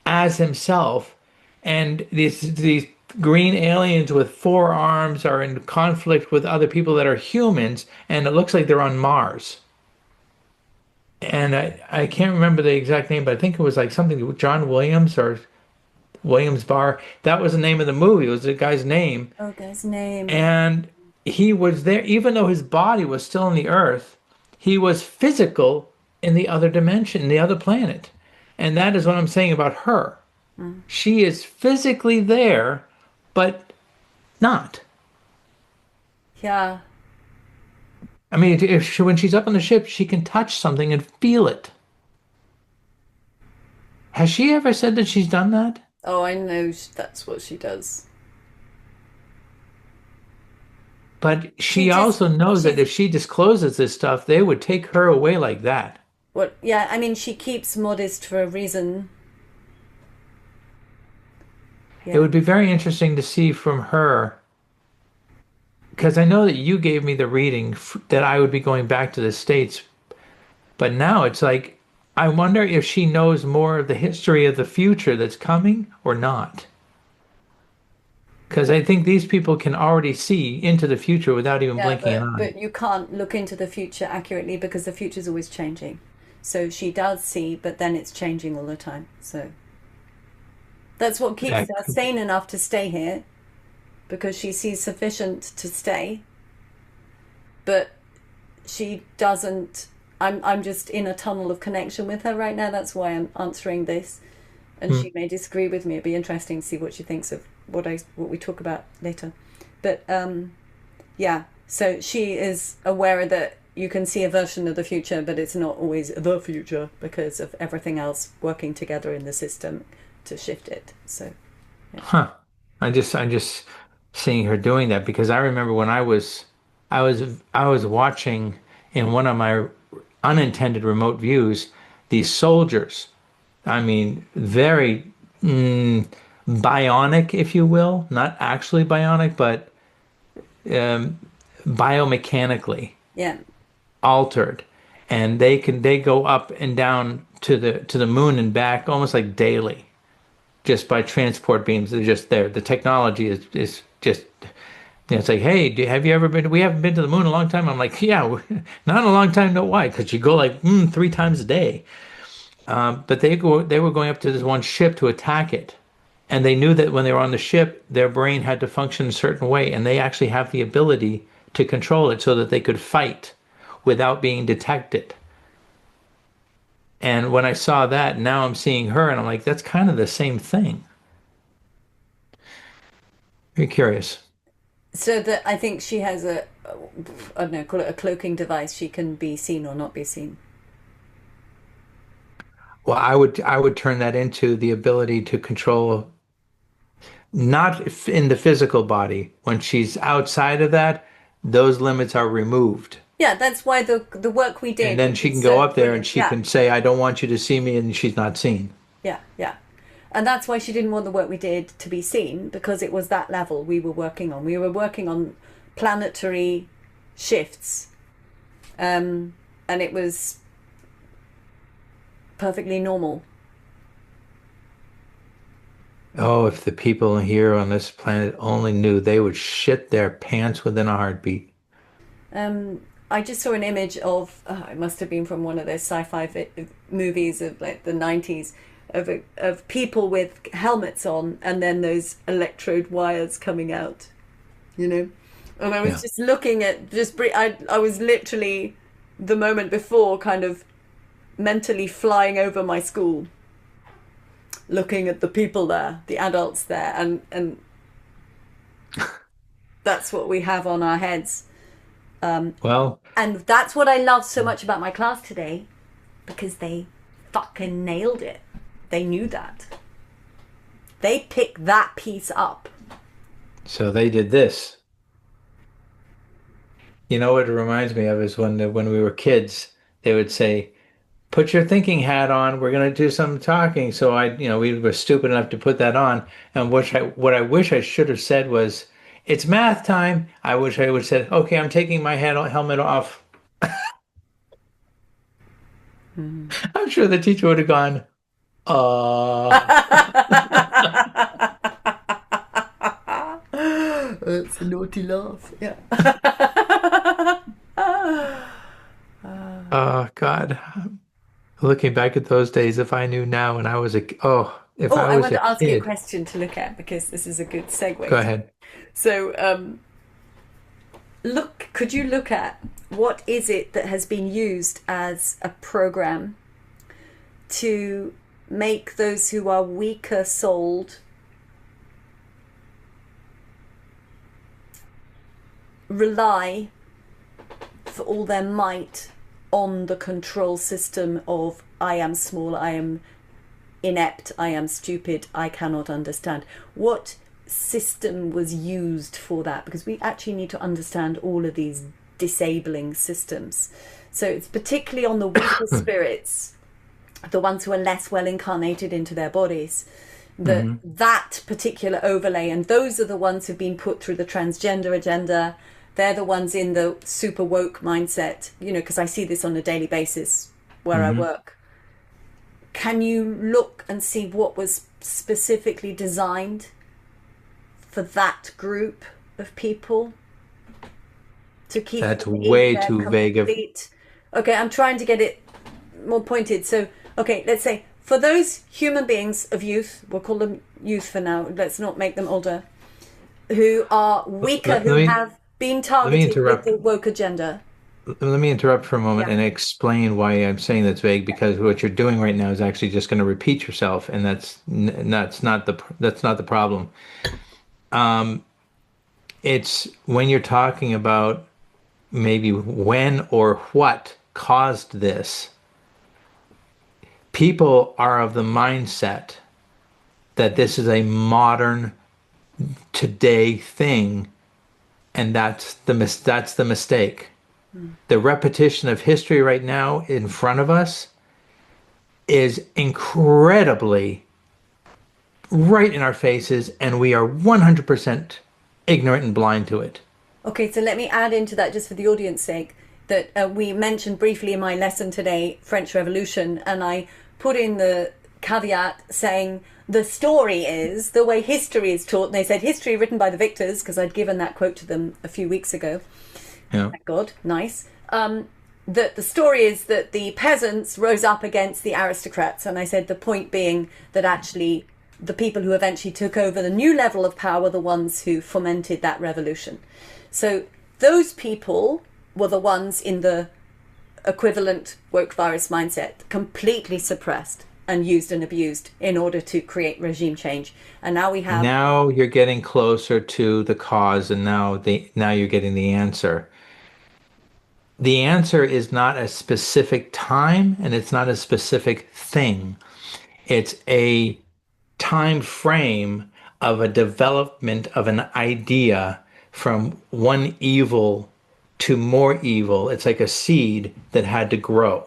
as himself. And these green aliens with four arms are in conflict with other people that are humans, and it looks like they're on Mars. And I can't remember the exact name, but I think it was like something with John Williams or Williams Bar. That was the name of the movie. It was the guy's name. Oh, guy's name. And he was there, even though his body was still on the Earth, he was physical in the other dimension, the other planet. And that is what I'm saying about her. Mm. She is physically there, but not. Yeah. I mean, when she's up on the ship, she can touch something and feel it. Has she ever said that she's done that? Oh, I know that's what she does. But She she just, also knows that she's, if she discloses this stuff, they would take her away like that. what, yeah, I mean, she keeps modest for a reason. It Yeah. would be very interesting to see from her, because I know that you gave me the reading that I would be going back to the States, but now it's like, I wonder if she knows more of the history of the future that's coming or not. Because I think these people can already see into the future without even Yeah, blinking an eye. but you can't look into the future accurately because the future's always changing. So she does see, but then it's changing all the time. So that's what keeps That her could, sane enough to stay here because she sees sufficient to stay, but she doesn't. I'm just in a tunnel of connection with her right now. That's why I'm answering this. And hmm. she may disagree with me. It'd be interesting to see what she thinks of what we talk about later. But yeah, so she is aware that you can see a version of the future, but it's not always the future because of everything else working together in the system to shift it. So yeah. Huh. I'm just seeing her doing that because I remember when I was watching in one of my unintended remote views these soldiers. I mean, very bionic, if you will, not actually bionic, but um, biomechanically Yeah. altered, and they go up and down to the moon and back almost like daily, just by transport beams. They're just there. The technology is just. It's like, hey, have you ever been? We haven't been to the moon in a long time. I'm like, yeah, not in a long time. No, why? Because you go like 3 times a day. But they were going up to this one ship to attack it, and they knew that when they were on the ship, their brain had to function a certain way, and they actually have the ability to control it so that they could fight without being detected. And when I saw that, now I'm seeing her, and I'm like, that's kind of the same thing. Very curious. So that I think she has I don't know, call it a cloaking device. She can be seen or not be seen. Well, I would turn that into the ability to control, not in the physical body. When she's outside of that, those limits are removed. Yeah, that's why the work we And did, then which she is can go so up there and brilliant. she Yeah, can say, I don't want you to see me, and she's not seen. yeah, yeah. And that's why she didn't want the work we did to be seen because it was that level we were working on. We were working on planetary shifts, and it was perfectly normal. Oh, if the people here on this planet only knew, they would shit their pants within a heartbeat. Um, I just saw an image of it must have been from one of those sci-fi movies of like the 90s of people with helmets on and then those electrode wires coming out, you know. And I was Yeah. just looking at I was literally the moment before kind of mentally flying over my school, looking at the people there, the adults there, and that's what we have on our heads. Well, And that's what I loved so much about my class today because they fucking nailed it. They knew that. They picked that piece up. so they did this. You know what it reminds me of is when we were kids, they would say, put your thinking hat on. We're going to do some talking. So we were stupid enough to put that on. And what I wish I should have said was, it's math time. I wish I would have said, okay, I'm taking my helmet off. I'm sure the teacher would have gone, It's a naughty laugh. Yeah. oh God. Looking back at those days, if I knew now when I was if Oh, I I was want a to ask you a kid, question to look at because this is a good segue. go ahead. So, could you look at what is it that has been used as a program to make those who are weaker souled rely for all their might on the control system of I am small, I am inept, I am stupid, I cannot understand. What system was used for that? Because we actually need to understand all of these disabling systems. So it's particularly on the weaker spirits, the ones who are less well incarnated into their bodies, that particular overlay, and those are the ones who've been put through the transgender agenda. They're the ones in the super woke mindset, because I see this on a daily basis where I work. Can you look and see what was specifically designed for that group of people to keep That's them in way their too vague of. complete... Okay, I'm trying to get it more pointed. So, okay, let's say for those human beings of youth, we'll call them youth for now, let's not make them older, who are weaker, Let who me have been let me targeted with interrupt. the woke agenda. Let me interrupt for a moment Yeah. and explain why I'm saying that's vague, because what you're doing right now is actually just going to repeat yourself, and that's not the problem. It's when you're talking about maybe when or what caused this. People are of the mindset that this is a modern today thing, and that's the mistake. The repetition of history right now in front of us is incredibly right in our faces, and we are 100% ignorant and blind to it. Okay, so let me add into that just for the audience sake that we mentioned briefly in my lesson today, French Revolution, and I put in the caveat saying the story is the way history is taught. And they said history written by the victors, because I'd given that quote to them a few weeks ago. Yeah. Thank God, nice. That the story is that the peasants rose up against the aristocrats. And I said the point being that actually the people who eventually took over the new level of power were the ones who fomented that revolution. So those people were the ones in the equivalent woke virus mindset, completely suppressed and used and abused in order to create regime change. And now we have... Now you're getting closer to the cause, and now you're getting the answer. The answer is not a specific time, and it's not a specific thing. It's a time frame of a development of an idea from one evil to more evil. It's like a seed that had to grow.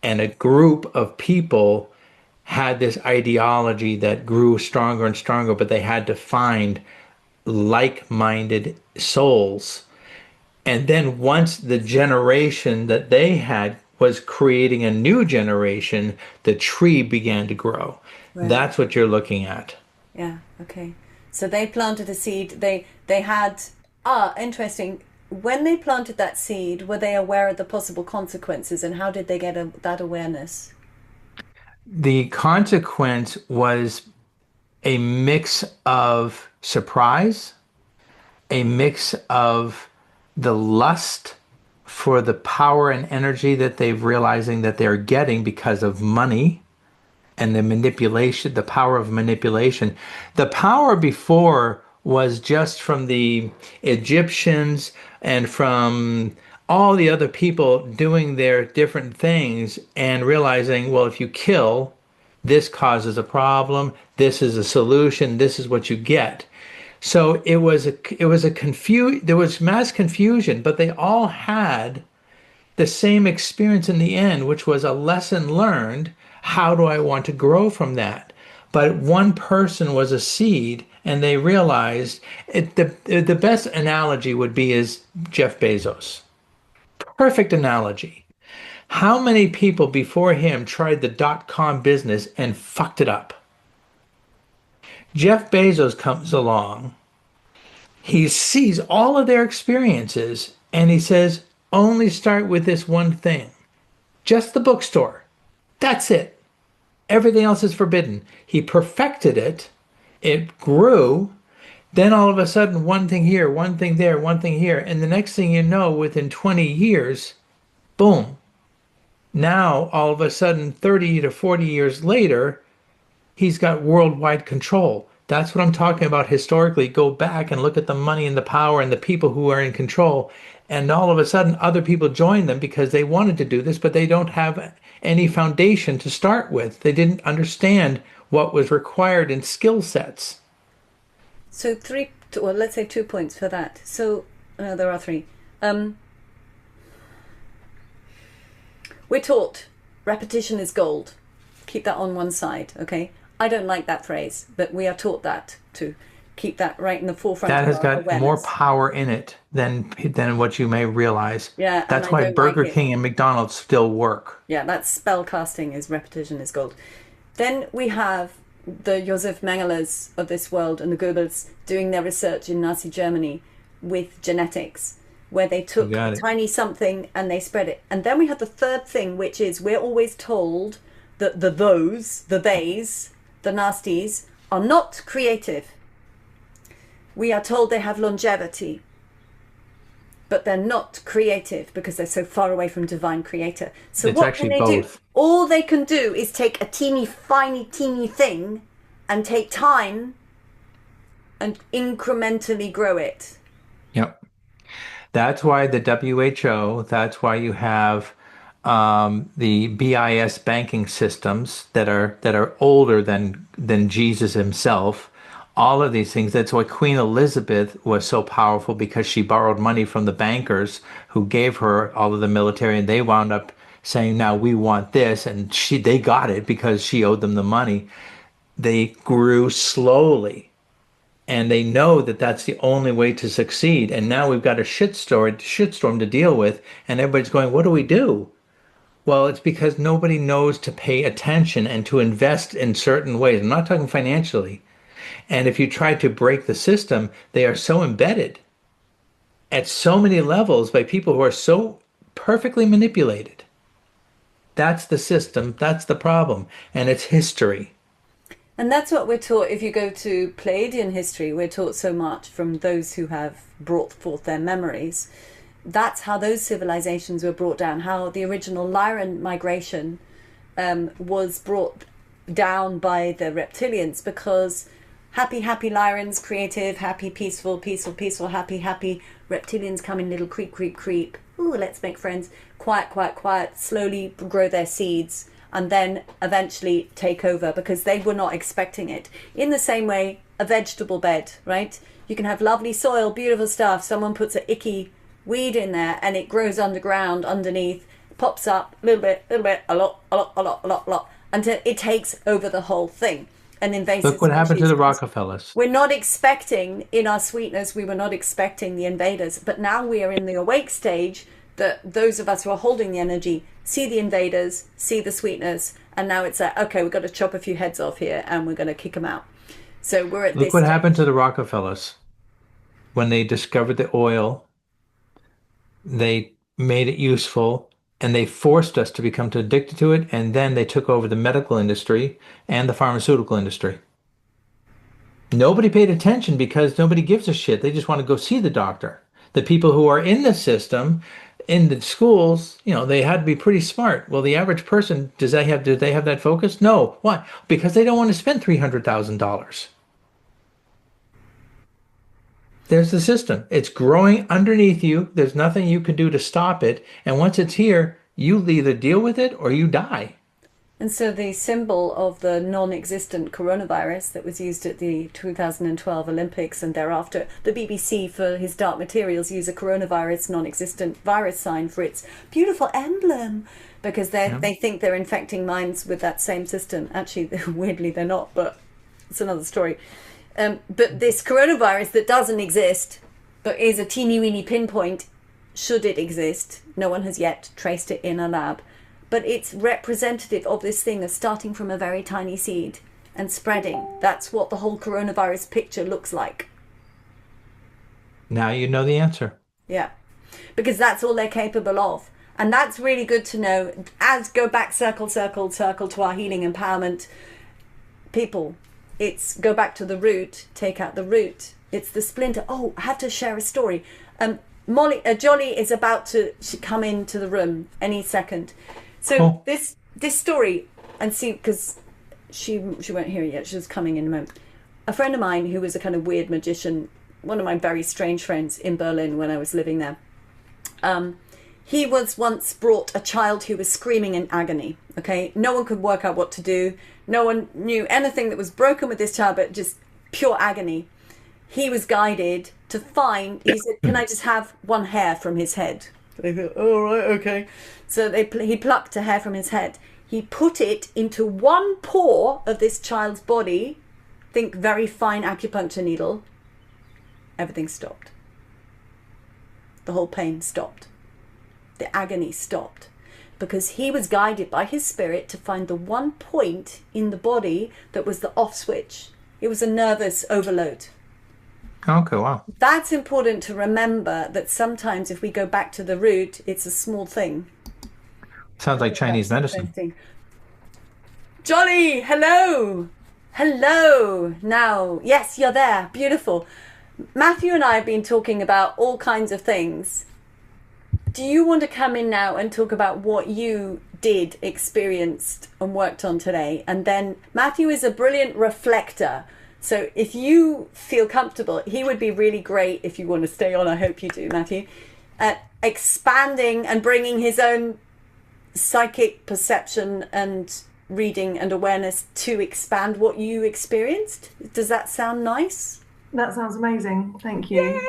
And a group of people had this ideology that grew stronger and stronger, but they had to find like-minded souls. And then once the generation that they had was creating a new generation, the tree began to grow. Right. That's what you're looking at. Yeah, okay. So they planted a seed. They had... interesting. When they planted that seed, were they aware of the possible consequences, and how did they get that awareness? The consequence was a mix of surprise, a mix of the lust for the power and energy that they're realizing that they're getting because of money and the manipulation, the power of manipulation. The power before was just from the Egyptians and from all the other people doing their different things and realizing, well, if you kill, this causes a problem, this is a solution, this is what you get. So there was mass confusion, but they all had the same experience in the end, which was a lesson learned. How do I want to grow from that? But one person was a seed, and they realized it. The best analogy would be is Jeff Bezos. Perfect analogy. How many people before him tried the dot-com business and fucked it up? Jeff Bezos comes along. He sees all of their experiences and he says, only start with this one thing. Just the bookstore. That's it. Everything else is forbidden. He perfected it. It grew. Then all of a sudden, one thing here, one thing there, one thing here. And the next thing you know, within 20 years, boom. Now, all of a sudden, 30 to 40 years later, he's got worldwide control. That's what I'm talking about historically. Go back and look at the money and the power and the people who are in control. And all of a sudden, other people join them because they wanted to do this, but they don't have any foundation to start with. They didn't understand what was required in skill sets. So let's say 2 points for that. So there are three. We're taught repetition is gold. Keep that on one side, okay? I don't like that phrase, but we are taught that to keep that right in the forefront that of has our got awareness. more power in it than what you may realize. Yeah, that's why Burger King and McDonald's still work. Yeah, that's spell casting, is repetition is gold. Then we have the Josef Mengeles of this world and the Goebbels doing their research in Nazi Germany with genetics, where they took a tiny something and they spread it. And then we have the third thing, which is we're always told that the theys, the nasties, are not creative. We are told they have longevity, but they're not creative because they're so far away from divine creator. So it's what actually can they both. do? All they can do is take a teeny thing and take time and incrementally grow it. Yep. That's why the WHO, that's why you have the BIS banking systems that are older than Jesus himself. All of these things. That's why Queen Elizabeth was so powerful, because she borrowed money from the bankers who gave her all of the military, and they wound up saying, now we want this, and they got it because she owed them the money. They grew slowly, and they know that that's the only way to succeed. And now we've got a shitstorm to deal with, and everybody's going, what do we do? Well, it's because nobody knows to pay attention and to invest in certain ways. I'm not talking financially. And if you try to break the system, they are so embedded at so many levels by people who are so perfectly manipulated. That's the system. That's the problem. And it's history. And that's what we're taught. If you go to Pleiadian history, we're taught so much from those who have brought forth their memories. That's how those civilizations were brought down, how the original Lyran migration was brought down by the reptilians, because happy Lyrans, creative, happy, peaceful, happy reptilians come in little creep. Ooh, let's make friends. Quiet, slowly grow their seeds and then eventually take over, because they were not expecting it. In the same way, a vegetable bed, right? You can have lovely soil, beautiful stuff. Someone puts an icky weed in there and it grows underground, underneath, pops up a little bit, a lot, until it takes over the whole thing. And invasive. Look what happened to the Rockefellers. We're not expecting, in our sweetness, we were not expecting the invaders. But now we are in the awake stage, that those of us who are holding the energy see the invaders, see the sweetness, and now it's like, okay, we've got to chop a few heads off here and we're going to kick them out. So we're at this. Look what happened to the Rockefellers. When they discovered the oil, they made it useful, and they forced us to become too addicted to it, and then they took over the medical industry and the pharmaceutical industry. Nobody paid attention because nobody gives a shit. They just want to go see the doctor. The people who are in the system, in the schools, they had to be pretty smart. Well, the average person, do they have that focus? No. Why? Because they don't want to spend $300,000. There's the system. It's growing underneath you. There's nothing you can do to stop it. And once it's here, you either deal with it or you die. And so the symbol of the non-existent coronavirus that was used at the 2012 Olympics and thereafter, the BBC for his Dark Materials use a coronavirus non-existent virus sign for its beautiful emblem, because they think they're infecting minds with that same system. Actually, weirdly, they're not, but it's another story. But this coronavirus that doesn't exist, but is a teeny weeny pinpoint, should it exist, no one has yet traced it in a lab. But it's representative of this thing of starting from a very tiny seed and spreading. That's what the whole coronavirus picture looks like. Now you know the answer. Yeah, because that's all they're capable of. And that's really good to know. As go back, circle, circle, circle to our healing empowerment people. It's go back to the root, take out the root. It's the splinter. Oh, I have to share a story. Jolly is about to come into the room any second. So this story, and see, because she won't hear it yet, she's coming in a moment. A friend of mine who was a kind of weird magician, one of my very strange friends in Berlin when I was living there, he was once brought a child who was screaming in agony, okay? No one could work out what to do. No one knew anything that was broken with this child, but just pure agony. He was guided to find, he said, can I just have one hair from his head? They thought, oh, right, okay. So he plucked a hair from his head. He put it into one pore of this child's body. Think very fine acupuncture needle. Everything stopped. The whole pain stopped. The agony stopped. Because he was guided by his spirit to find the one point in the body that was the off switch. It was a nervous overload. Okay, wow. That's important to remember, that sometimes if we go back to the root, it's a small thing. Sounds like Chinese medicine. Jolly, hello. Hello. Now, yes, you're there. Beautiful. Matthew and I have been talking about all kinds of things. Do you want to come in now and talk about what you did, experienced and worked on today? And then Matthew is a brilliant reflector. So if you feel comfortable, he would be really great if you want to stay on. I hope you do, Matthew. Expanding and bringing his own psychic perception and reading and awareness to expand what you experienced. Does that sound nice? That sounds amazing. Thank you. Yay!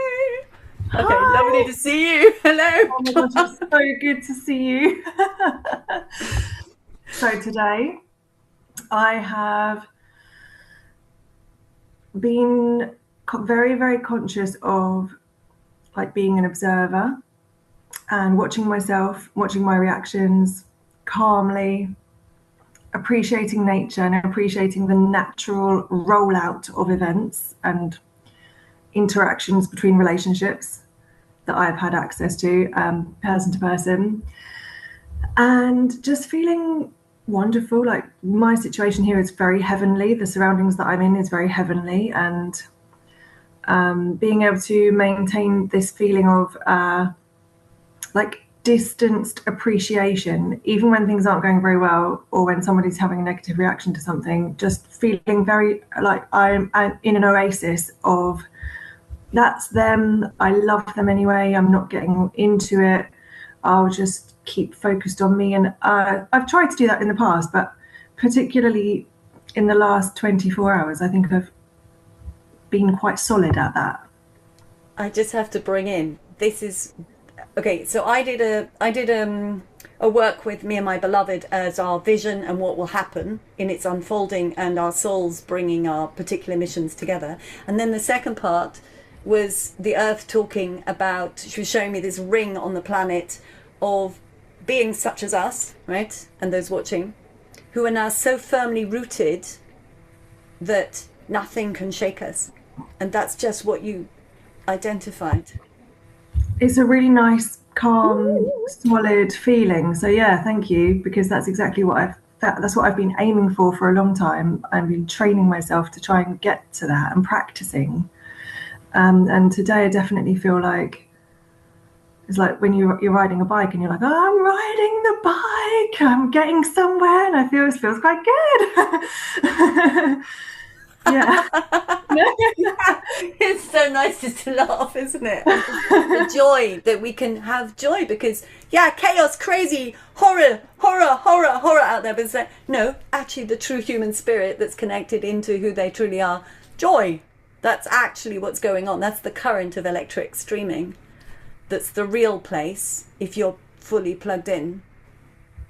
Okay, Hi. lovely to see you. Hello. Oh my gosh, it's so good to see you. So today I have been very, very conscious of like being an observer and watching myself, watching my reactions calmly, appreciating nature and appreciating the natural rollout of events and interactions between relationships that I've had access to, person to person, and just feeling wonderful. Like my situation here is very heavenly. The surroundings that I'm in is very heavenly, and being able to maintain this feeling of like distanced appreciation, even when things aren't going very well or when somebody's having a negative reaction to something, just feeling very like I'm in an oasis of that's them. I love them anyway. I'm not getting into it. I'll just keep focused on me. And I've tried to do that in the past, but particularly in the last 24 hours, I think I've been quite solid at that. I just have to bring in, this is, okay, so I did a work with me and my beloved as our vision and what will happen in its unfolding and our souls bringing our particular missions together. And then the second part was the earth talking about, she was showing me this ring on the planet of beings such as us, right, and those watching, who are now so firmly rooted that nothing can shake us. And that's just what you identified. It's a really nice, calm, solid feeling. So yeah, thank you, because that's exactly what that's what I've been aiming for a long time. I've been training myself to try and get to that and practicing. And today I definitely feel like it's like when you're riding a bike and you're like, oh, I'm riding the bike, I'm getting somewhere, and it feels quite good. Yeah. It's so nice just to laugh, isn't it? The joy that we can have joy, because chaos, crazy, horror out there, but it's like, no, actually the true human spirit that's connected into who they truly are, joy. That's actually what's going on. That's the current of electric streaming. That's the real place if you're fully plugged in.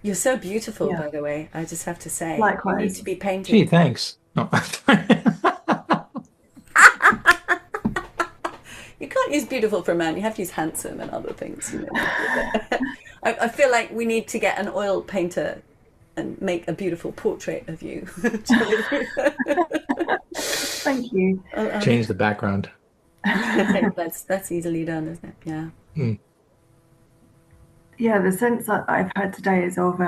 You're so beautiful, by the way. I just have to say. Likewise. You need to be painted. Gee, thanks. No. You can't use beautiful for a man. You have to use handsome and other things. You know. I feel like we need to get an oil painter and make a beautiful portrait of you. Thank you. Change the background. That's easily done, isn't it? Yeah. Mm. Yeah, the sense that I've had today is of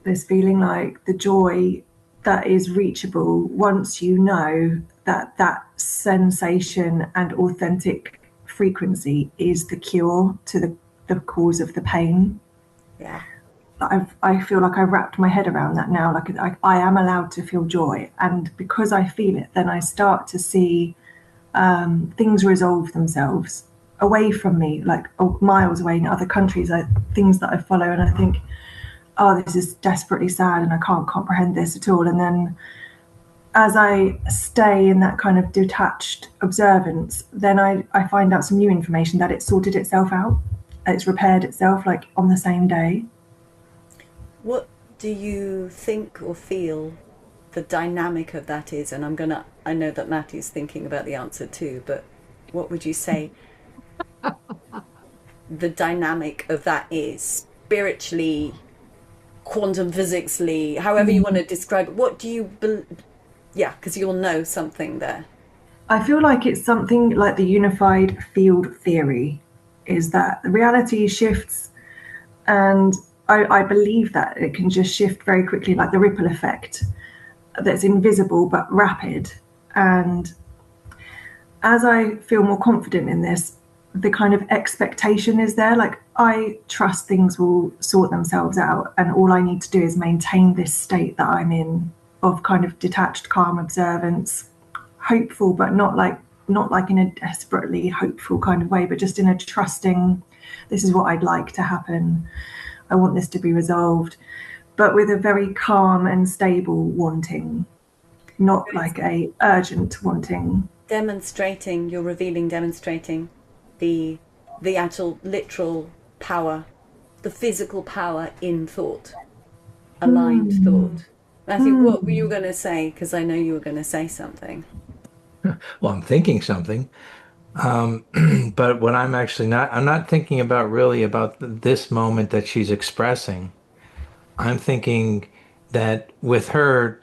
this feeling like the joy that is reachable once you know that that sensation and authentic frequency is the cure to the cause of the pain. Yeah. I feel like I've wrapped my head around that now. Like I am allowed to feel joy, and because I feel it, then I start to see things resolve themselves away from me, like miles away in other countries, things that I follow, and I think, oh, this is desperately sad and I can't comprehend this at all. And then as I stay in that kind of detached observance, then I find out some new information that it's sorted itself out, it's repaired itself, like on the same day. What do you think or feel the dynamic of that is? And I know that Matthew's thinking about the answer too, but what would you say the dynamic of that is, spiritually, quantum physically, however you want to describe it? What do you because you'll know something there. I feel like it's something like the unified field theory, is that the reality shifts, and I believe that it can just shift very quickly, like the ripple effect that's invisible but rapid. And as I feel more confident in this, the kind of expectation is there, like I trust things will sort themselves out, and all I need to do is maintain this state that I'm in of kind of detached, calm observance, hopeful, but not like in a desperately hopeful kind of way, but just in a trusting, this is what I'd like to happen, I want this to be resolved, but with a very calm and stable wanting, not like a urgent wanting. Demonstrating the actual literal power, the physical power in thought, aligned thought. Matthew, what were you going to say? Because I know you were going to say something. Well, I'm thinking something, but what I'm not thinking about really about this moment that she's expressing. I'm thinking that with her,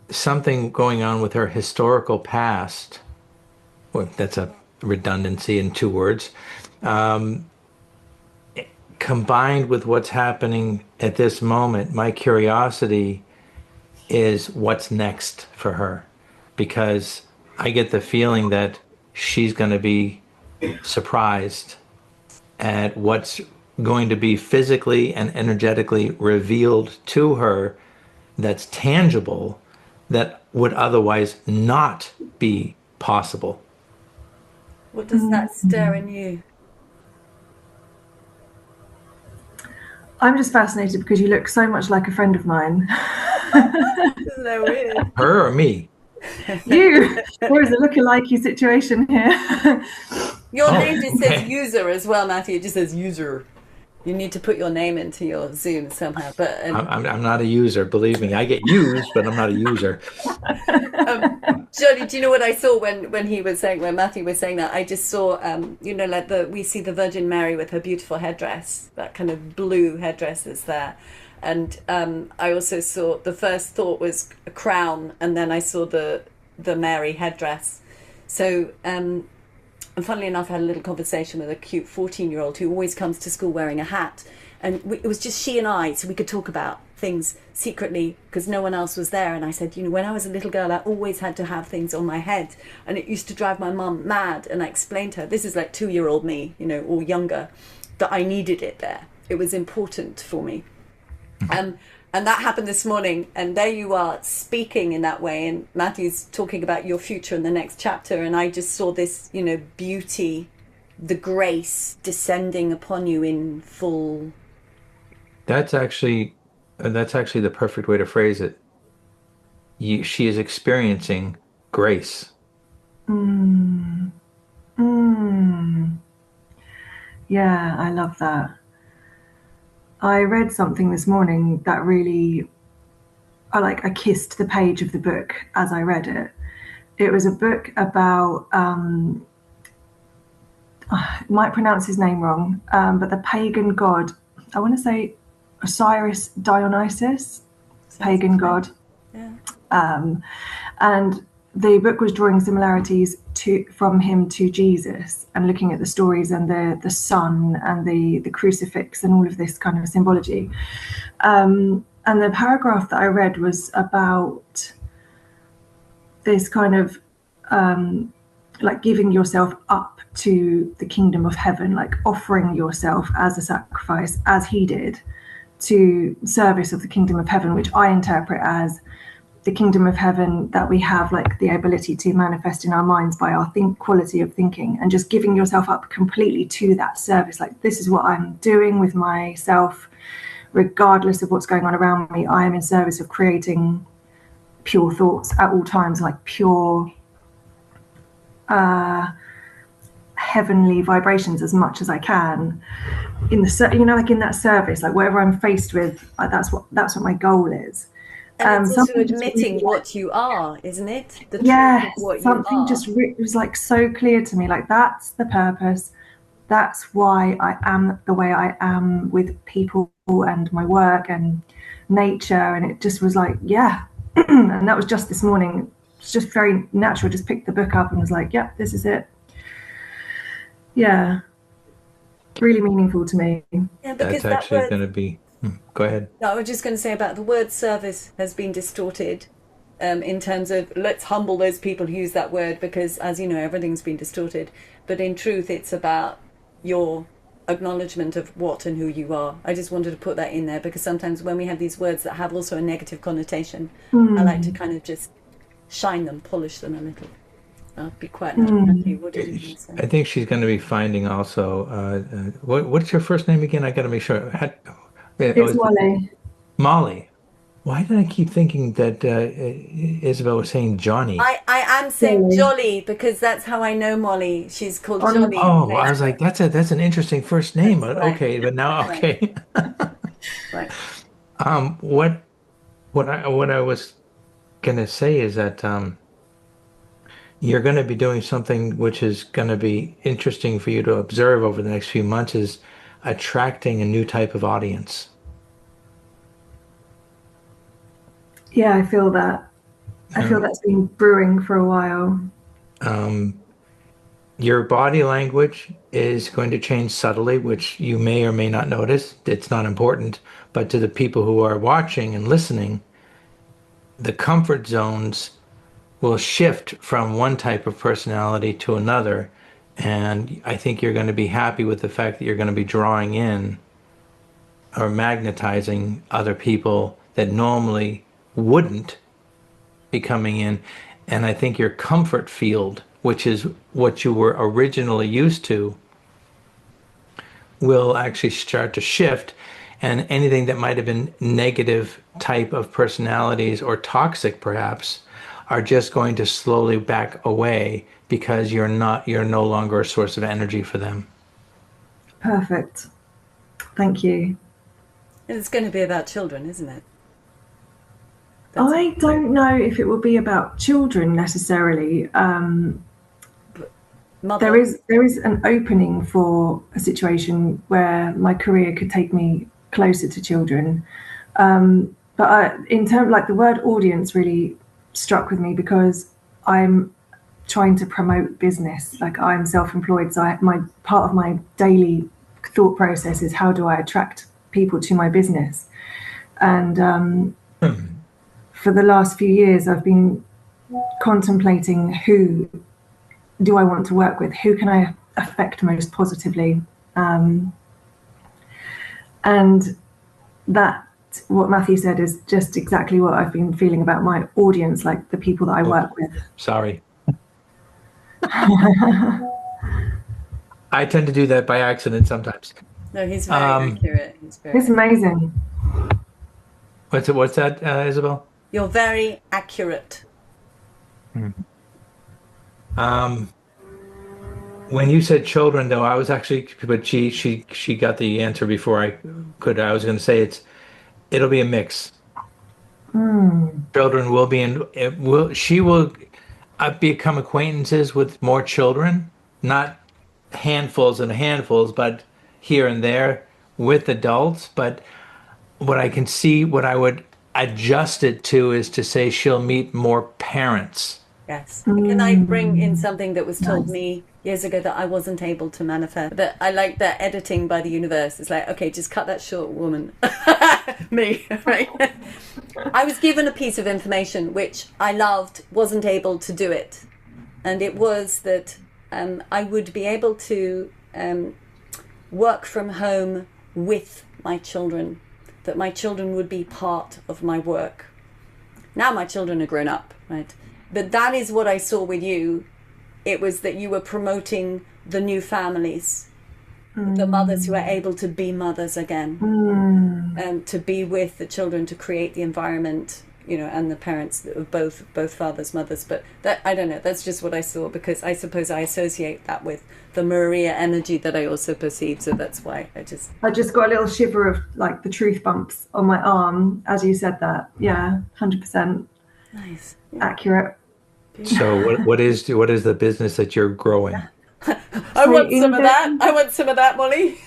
something going on with her historical past, well, that's a redundancy in two words, combined with what's happening at this moment, my curiosity is what's next for her, because I get the feeling that she's going to be surprised at what's going to be physically and energetically revealed to her that's tangible, that would otherwise not be possible. What does that stir in you? I'm just fascinated because you look so much like a friend of mine. Isn't that weird? Her or me? You. There is a lookalike situation here. Your name just says user as well, Matthew. It just says user. You need to put your name into your Zoom somehow. But I'm not a user, believe me. I get used, but I'm not a user. Jody, do you know what I saw when Matthew was saying that? I just saw, like we see the Virgin Mary with her beautiful headdress, that kind of blue headdress is there. And I also saw, the first thought was a crown, and then I saw the Mary headdress. So, and funnily enough, I had a little conversation with a cute 14-year-old who always comes to school wearing a hat. And it was just she and I, so we could talk about things secretly because no one else was there. And I said, when I was a little girl, I always had to have things on my head. And it used to drive my mum mad. And I explained to her, this is like 2-year-old me, or younger, that I needed it there. It was important for me. And that happened this morning, and there you are speaking in that way, and Matthew's talking about your future in the next chapter, and I just saw this, you know, beauty, the grace descending upon you in full. That's actually the perfect way to phrase it. She is experiencing grace. Mm. Mm. Yeah, I love that. I read something this morning that really, I kissed the page of the book as I read it. It was a book about, I might pronounce his name wrong, but the pagan god, I want to say Osiris Dionysus, pagan god. Yeah. And the book was drawing similarities from him to Jesus, and looking at the stories and the sun and the crucifix and all of this kind of symbology. And the paragraph that I read was about this kind of like giving yourself up to the kingdom of heaven, like offering yourself as a sacrifice, as he did, to service of the kingdom of heaven, which I interpret as the kingdom of heaven that we have like the ability to manifest in our minds by our quality of thinking, and just giving yourself up completely to that service. Like, this is what I'm doing with myself, regardless of what's going on around me. I am in service of creating pure thoughts at all times, like pure heavenly vibrations as much as I can in the, you know, like in that service, like whatever I'm faced with, that's what my goal is. And it's also admitting what you are, isn't it? The yes, truth of what something you are. just was like so clear to me, like that's the purpose, that's why I am the way I am with people and my work and nature. And it just was like, yeah. And that was just this morning. It's just very natural, just picked the book up and was like, yeah, this is it. Yeah, really meaningful to me. Yeah, because That's actually going to be, go ahead. No, I was just going to say about the word service has been distorted in terms of let's humble those people who use that word, because as you know, everything's been distorted. But in truth, it's about your acknowledgement of what and who you are. I just wanted to put that in there, because sometimes when we have these words that have also a negative connotation, I like to kind of just shine them, polish them a little. I'll be quiet now. Matthew, what did you say? I think she's going to be finding also, what's your first name again? I got to make sure. It's Molly. Molly. Why did I keep thinking that Isabel was saying Johnny? I am saying Jolly because that's how I know Molly. She's called Jolly. Oh, I was like, that's an interesting first name. That's right. Okay, but now okay. Right. What I was gonna say is that you're going to be doing something which is going to be interesting for you to observe over the next few months, is attracting a new type of audience. Yeah, I feel that. I feel that's been brewing for a while. Your body language is going to change subtly, which you may or may not notice. It's not important, but to the people who are watching and listening, the comfort zones will shift from one type of personality to another. And I think you're going to be happy with the fact that you're going to be drawing in or magnetizing other people that normally wouldn't be coming in. And I think your comfort field, which is what you were originally used to, will actually start to shift. And anything that might have been negative type of personalities or toxic perhaps are just going to slowly back away, because you're no longer a source of energy for them. Perfect. Thank you. It's going to be about children, isn't it? I don't know if it will be about children necessarily. There is an opening for a situation where my career could take me closer to children. But in terms, like, the word audience really struck with me, because I'm trying to promote business. Like, I'm self-employed, so part of my daily thought process is, how do I attract people to my business? And for the last few years, I've been contemplating, who do I want to work with? Who can I affect most positively? And that what Matthew said is just exactly what I've been feeling about my audience, like the people that I work with. Sorry. I tend to do that by accident sometimes. No, he's very accurate. It's amazing. What's that, Isabel? You're very accurate. When you said children, though, I was actually, but she got the answer before I could. I was going to say it'll be a mix. Children will be she will become acquaintances with more children, not handfuls and handfuls, but here and there with adults. But what I can see, what I would adjust it to is to say she'll meet more parents. Yes. Can I bring in something that was told me years ago that I wasn't able to manifest? That I like that editing by the universe. It's like, okay, just cut that short, woman. Me, right? I was given a piece of information which I loved, wasn't able to do it. And it was that I would be able to work from home with my children, that my children would be part of my work. Now my children are grown up, right? But that is what I saw with you. It was that you were promoting the new families, the mothers who are able to be mothers again, and to be with the children, to create the environment, you know, and the parents of both fathers, mothers. But that, I don't know, that's just what I saw, because I suppose I associate that with the Maria energy that I also perceive. So that's why I just got a little shiver of like the truth bumps on my arm as you said that. Yeah, 100%. Nice. Accurate. So what is the business that you're growing? I want some of that. I want some of that, Molly.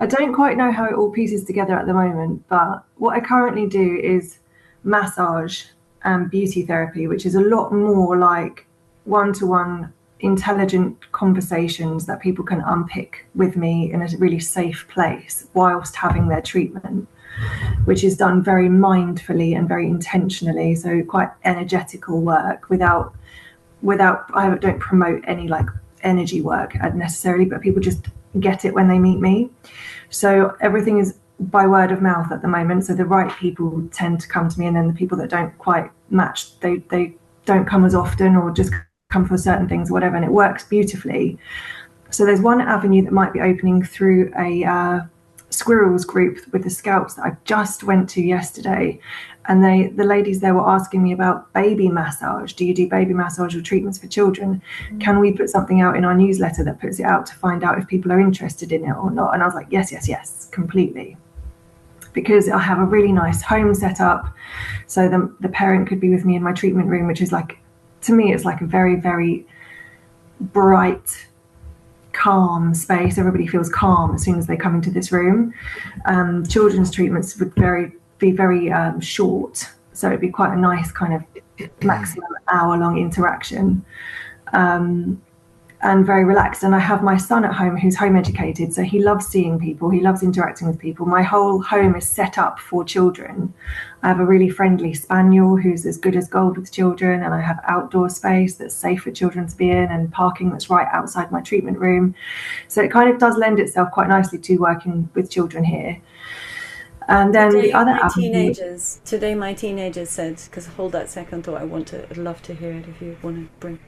I don't quite know how it all pieces together at the moment, but what I currently do is massage and beauty therapy, which is a lot more like one-to-one intelligent conversations that people can unpick with me in a really safe place whilst having their treatment, which is done very mindfully and very intentionally. So quite energetical work without I don't promote any like energy work necessarily, but people just get it when they meet me. So everything is by word of mouth at the moment. So the right people tend to come to me, and then the people that don't quite match, they don't come as often, or just come for certain things or whatever, and it works beautifully. So there's one avenue that might be opening through a squirrels group with the scouts that I just went to yesterday, and the ladies there were asking me about baby massage. Do you do baby massage or treatments for children? Can we put something out in our newsletter that puts it out to find out if people are interested in it or not? And I was like, yes, completely, because I have a really nice home set up, so the parent could be with me in my treatment room, which is like, to me, it's like a very, very bright, calm space. Everybody feels calm as soon as they come into this room. Children's treatments would be very short, so it'd be quite a nice kind of maximum hour-long interaction, and very relaxed. And I have my son at home who's home educated, so he loves seeing people, he loves interacting with people. My whole home is set up for children. I have a really friendly spaniel who's as good as gold with children, and I have outdoor space that's safe for children to be in, and parking that's right outside my treatment room. So it kind of does lend itself quite nicely to working with children here. And then today, the other today my teenagers said, because hold that second thought, I'd love to hear it if you want to bring.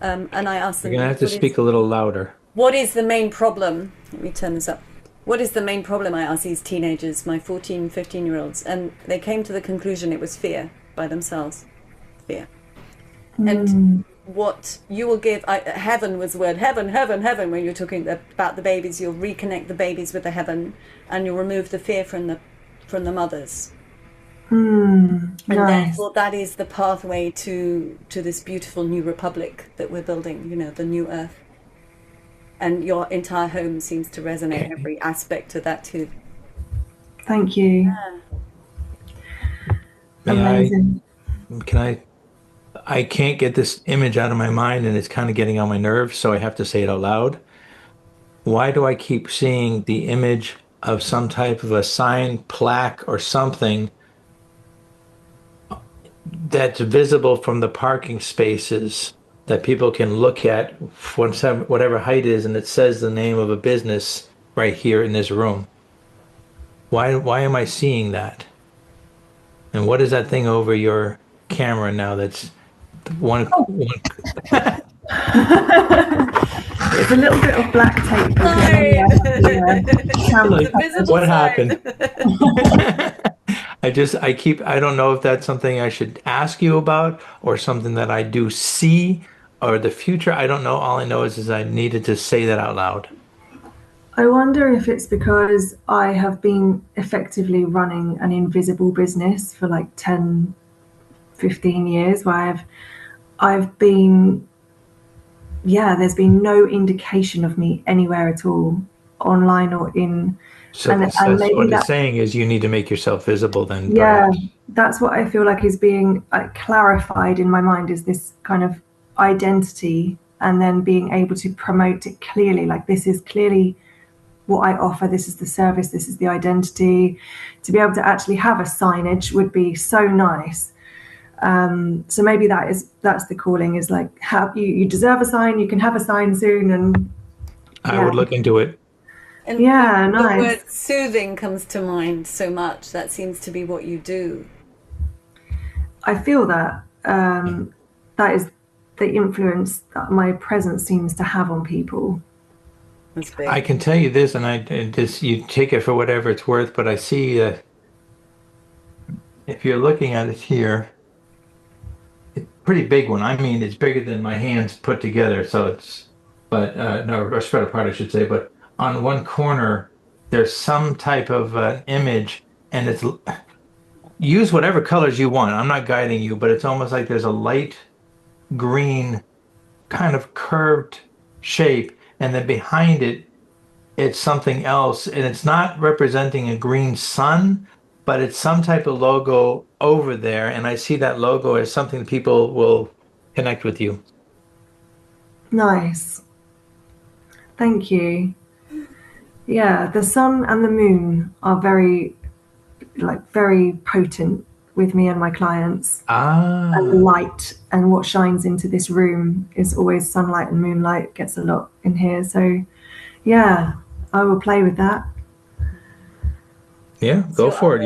And I asked them, you're going to have to speak a little louder. What is the main problem? Let me turn this up. What is the main problem? I asked these teenagers, my 14, 15-year-olds, and they came to the conclusion it was fear by themselves. Fear. And what you will give, heaven was the word, heaven, when you're talking about the babies, you'll reconnect the babies with the heaven, and you'll remove the fear from the mothers. And nice. therefore that is the pathway to this beautiful new republic that we're building, you know, the new earth. And your entire home seems to resonate, every aspect of that too. Thank you. Amazing. I can't get this image out of my mind, and it's kind of getting on my nerves, so I have to say it out loud. Why do I keep seeing the image of some type of a sign, plaque, or something that's visible from the parking spaces that people can look at, whatever height is, and it says the name of a business right here in this room? Why am I seeing that? And what is that thing over your camera now that's one? It's a little bit of black tape. What happened? I don't know if that's something I should ask you about or something that I do see or the future. I don't know. All I know is I needed to say that out loud. I wonder if it's because I have been effectively running an invisible business for like 10, 15 years where I've been, there's been no indication of me anywhere at all, online or in. So maybe what it's saying is you need to make yourself visible then. Yeah, perhaps. that's what I feel like is being clarified in my mind, is this kind of identity, and then being able to promote it clearly, like this is clearly what I offer, this is the service, this is the identity. To be able to actually have a signage would be so nice. So maybe that's the calling, is like, you deserve a sign, you can have a sign soon. And I would look into it. And nice. The word soothing comes to mind so much. That seems to be what you do. I feel that that is the influence that my presence seems to have on people. That's big. I can tell you this, and you take it for whatever it's worth, but I see that if you're looking at it here, it's a pretty big one. I mean, it's bigger than my hands put together. So or spread apart, I should say. But on one corner, there's some type of image, and it's use whatever colors you want. I'm not guiding you, but it's almost like there's a light green kind of curved shape, and then behind it, it's something else, and it's not representing a green sun, but it's some type of logo over there, and I see that logo as something people will connect with you. Nice. Thank you. Yeah, the sun and the moon are very potent with me and my clients. And light, and what shines into this room is always sunlight, and moonlight gets a lot in here. So yeah, I will play with that. Yeah, go for it.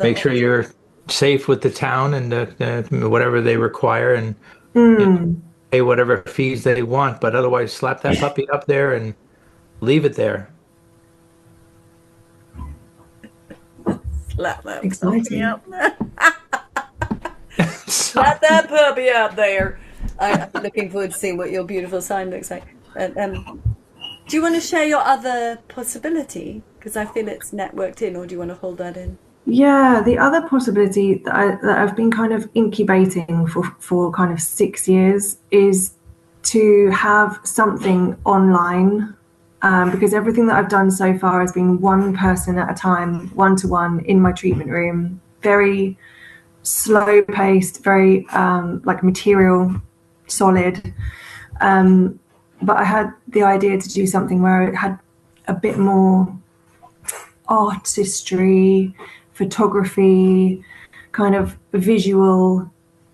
Make sure you're safe with the town and whatever they require, and pay whatever fees they want. But otherwise, slap that puppy up there and leave it there. Slap that Exciting. puppy up there. Slap that puppy up there. I'm looking forward to seeing what your beautiful sign looks like. Do you want to share your other possibility? Because I feel it's networked in, or do you want to hold that in? Yeah, the other possibility that I've been kind of incubating for kind of 6 years is to have something online, because everything that I've done so far has been one person at a time, one-to-one in my treatment room, very slow paced, very like material, solid. But I had the idea to do something where it had a bit more artistry, photography, kind of visual,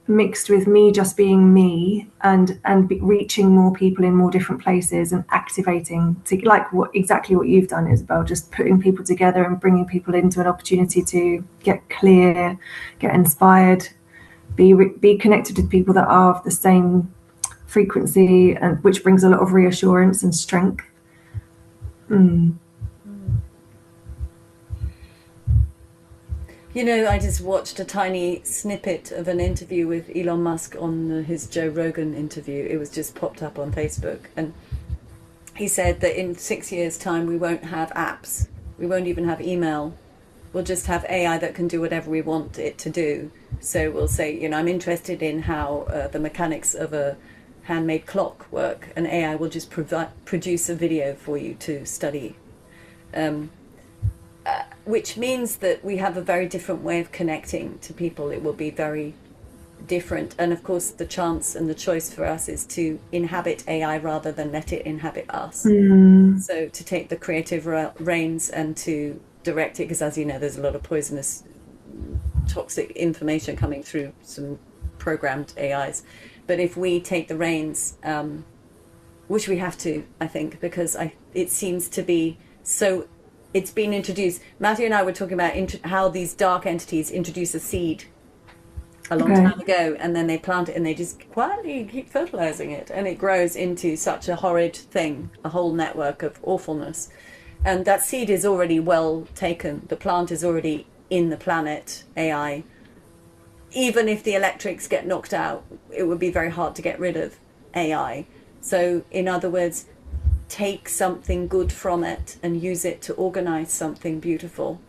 mixed with me just being me, and reaching more people in more different places, and activating like exactly what you've done, Isabel, just putting people together and bringing people into an opportunity to get clear, get inspired, be connected with people that are of the same frequency, and which brings a lot of reassurance and strength. You know, I just watched a tiny snippet of an interview with Elon Musk on his Joe Rogan interview. It was just popped up on Facebook, and he said that in 6 years' time we won't have apps, we won't even have email, we'll just have AI that can do whatever we want it to do. So we'll say, you know, I'm interested in how the mechanics of a handmade clock work, and AI will just produce a video for you to study. Which means that we have a very different way of connecting to people. It will be very different. And of course, the chance and the choice for us is to inhabit AI rather than let it inhabit us. So to take the creative reins and to direct it, because as you know, there's a lot of poisonous, toxic information coming through some programmed AIs. But if we take the reins, which we have to, I think, because it seems to be so it's been introduced. Matthew and I were talking about how these dark entities introduce a seed a long time ago, and then they plant it and they just quietly keep fertilizing it, and it grows into such a horrid thing, a whole network of awfulness. And that seed is already well taken. The plant is already in the planet AI. Even if the electrics get knocked out, it would be very hard to get rid of AI. So in other words, take something good from it and use it to organize something beautiful.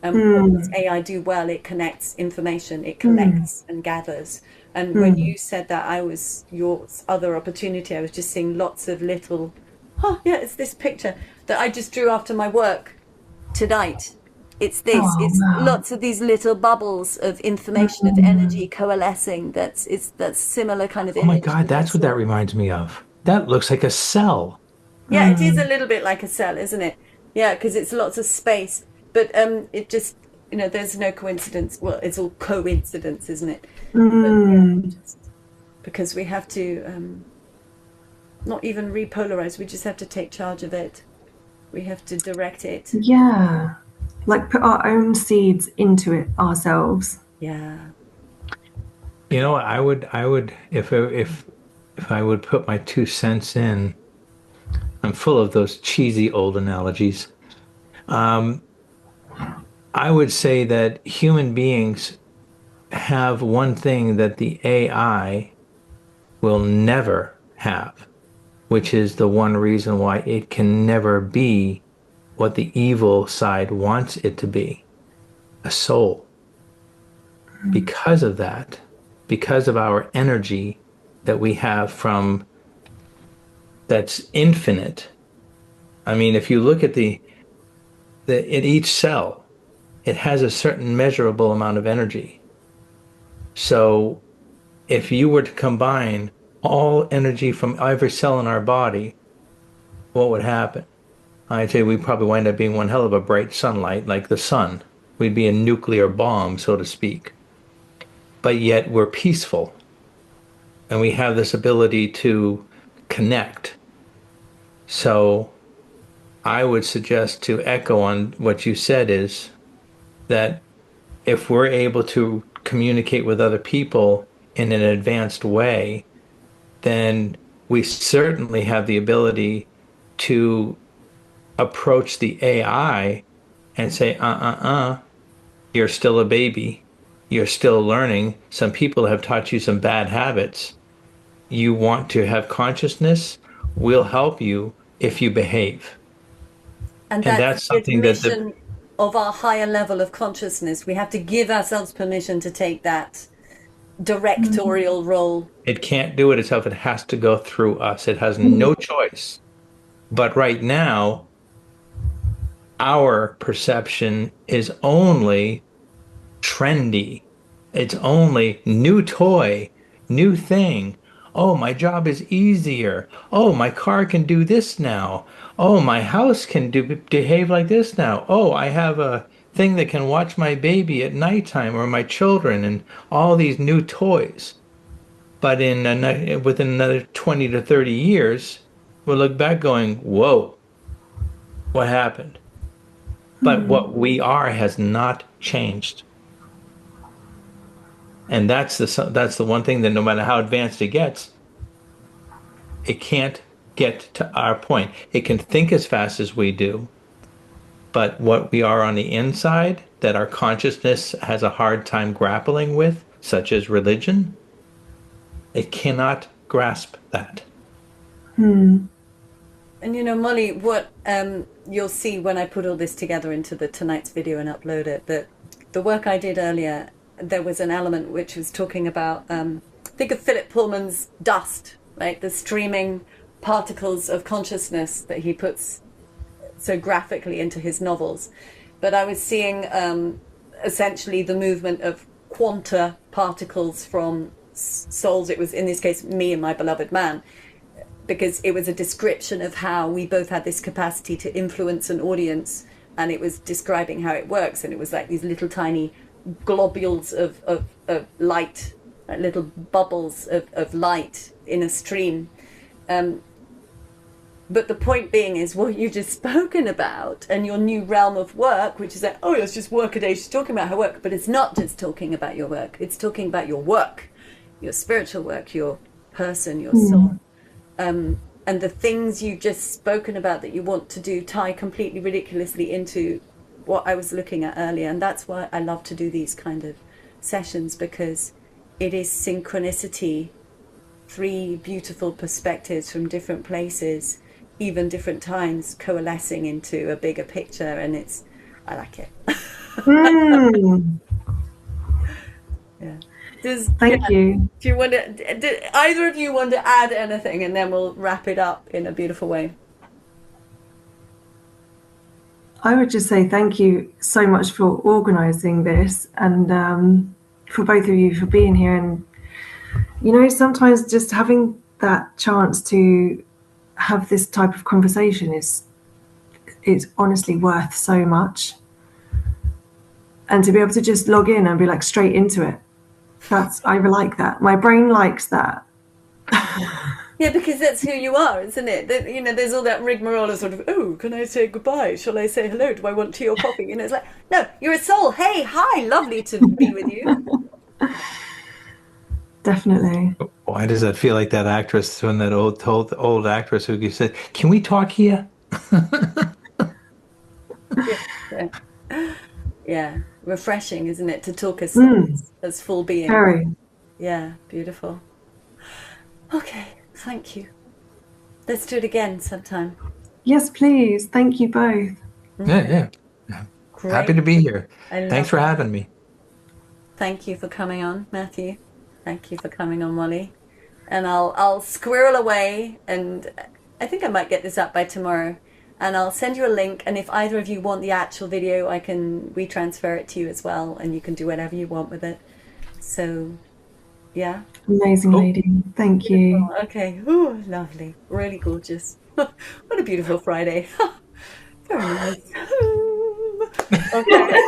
What does AI do well? It connects information, it collects and gathers. And when you said that, your other opportunity, I was just seeing lots of little, it's this picture that I just drew after my work tonight. It's this, lots of these little bubbles of information, of energy coalescing. That's similar kind of image. Oh my God, that's what that reminds me of. That looks like a cell. Yeah, it is a little bit like a cell, isn't it? Yeah, because it's lots of space. But it just, there's no coincidence. Well, it's all coincidence, isn't it? But, because we have to not even repolarize. We just have to take charge of it. We have to direct it. Yeah. Like put our own seeds into it ourselves. Yeah. I would, if I would put my 2 cents in, I'm full of those cheesy old analogies. I would say that human beings have one thing that the AI will never have, which is the one reason why it can never be what the evil side wants it to be, a soul. Because of that, because of our energy that we have from that's infinite. I mean, if you look at in each cell, it has a certain measurable amount of energy. So if you were to combine all energy from every cell in our body, what would happen? I'd say we'd probably wind up being one hell of a bright sunlight, like the sun. We'd be a nuclear bomb, so to speak. But yet we're peaceful. And we have this ability to connect. So I would suggest, to echo on what you said, is that if we're able to communicate with other people in an advanced way, then we certainly have the ability to approach the AI and say, you're still a baby. You're still learning. Some people have taught you some bad habits. You want to have consciousness? We'll help you if you behave. And that's something that of our higher level of consciousness. We have to give ourselves permission to take that directorial role. It can't do it itself. It has to go through us. It has no choice. But right now, our perception is only trendy. It's only new toy, new thing. Oh, my job is easier. Oh, my car can do this now. Oh, my house can behave like this now. Oh, I have a thing that can watch my baby at nighttime, or my children, and all these new toys. But within another 20 to 30 years, we'll look back going, whoa, what happened? But what we are has not changed. And that's the one thing that no matter how advanced it gets, it can't get to our point. It can think as fast as we do, but what we are on the inside, that our consciousness has a hard time grappling with, such as religion, it cannot grasp that. And Molly, what you'll see when I put all this together into tonight's video and upload it, that the work I did earlier, there was an element which was talking about, think of Philip Pullman's dust, right? The streaming particles of consciousness that he puts so graphically into his novels. But I was seeing essentially the movement of quanta particles from souls. It was, in this case, me and my beloved man, because it was a description of how we both had this capacity to influence an audience, and it was describing how it works. And it was like these little tiny globules of light, little bubbles of light in a stream. But the point being is what you've just spoken about and your new realm of work, which is that, oh, it's just work a day. She's talking about her work, but it's not just talking about your work. It's talking about your work, your spiritual work, your person, your soul. And the things you've just spoken about that you want to do tie completely ridiculously into what I was looking at earlier. And that's why I love to do these kind of sessions, because it is synchronicity, 3 beautiful perspectives from different places, even different times, coalescing into a bigger picture. And I like it. Yeah. Thank you. Do you want to, either of you want to add anything, and then we'll wrap it up in a beautiful way? I would just say thank you so much for organising this, and for both of you for being here. And, you know, sometimes just having that chance to have this type of conversation is honestly worth so much. And to be able to just log in and be like straight into it, I like that. My brain likes that. Yeah, because that's who you are, isn't it? That, you know, there's all that rigmarole of sort of, oh, can I say goodbye? Shall I say hello? Do I want tea or coffee? You know, it's like, no, you're a soul. Hey, hi, lovely to be with you. Definitely. Why does that feel like that actress, when that old actress who said, "Can we talk here?" Yeah, refreshing, isn't it, to talk as souls, as full beings. Very. Yeah, beautiful. Okay, thank you. Let's do it again sometime. Yes, please. Thank you both. Yeah. Great. Happy to be here. I Thanks for having me. Thank you for coming on, Matthew. Thank you for coming on, Molly. And I'll squirrel away, and I think I might get this up by tomorrow. And I'll send you a link, and if either of you want the actual video, I can retransfer it to you as well, and you can do whatever you want with it. So, yeah. Amazing lady. Thank you. Okay. Ooh, lovely. Really gorgeous. What a beautiful Friday. Very nice. Okay.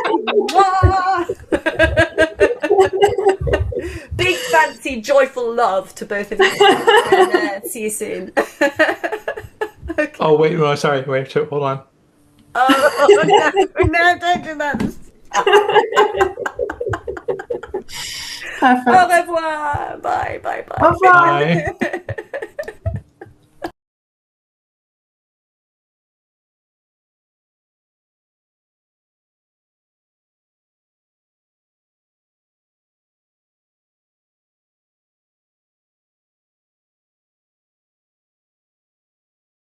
Big, fancy, joyful love to both of you. And see you soon. Okay. Oh, wait, no, sorry. Wait, hold on. Oh, no, don't do that. Perfect. Au revoir. Bye, bye, bye. Au revoir. Bye.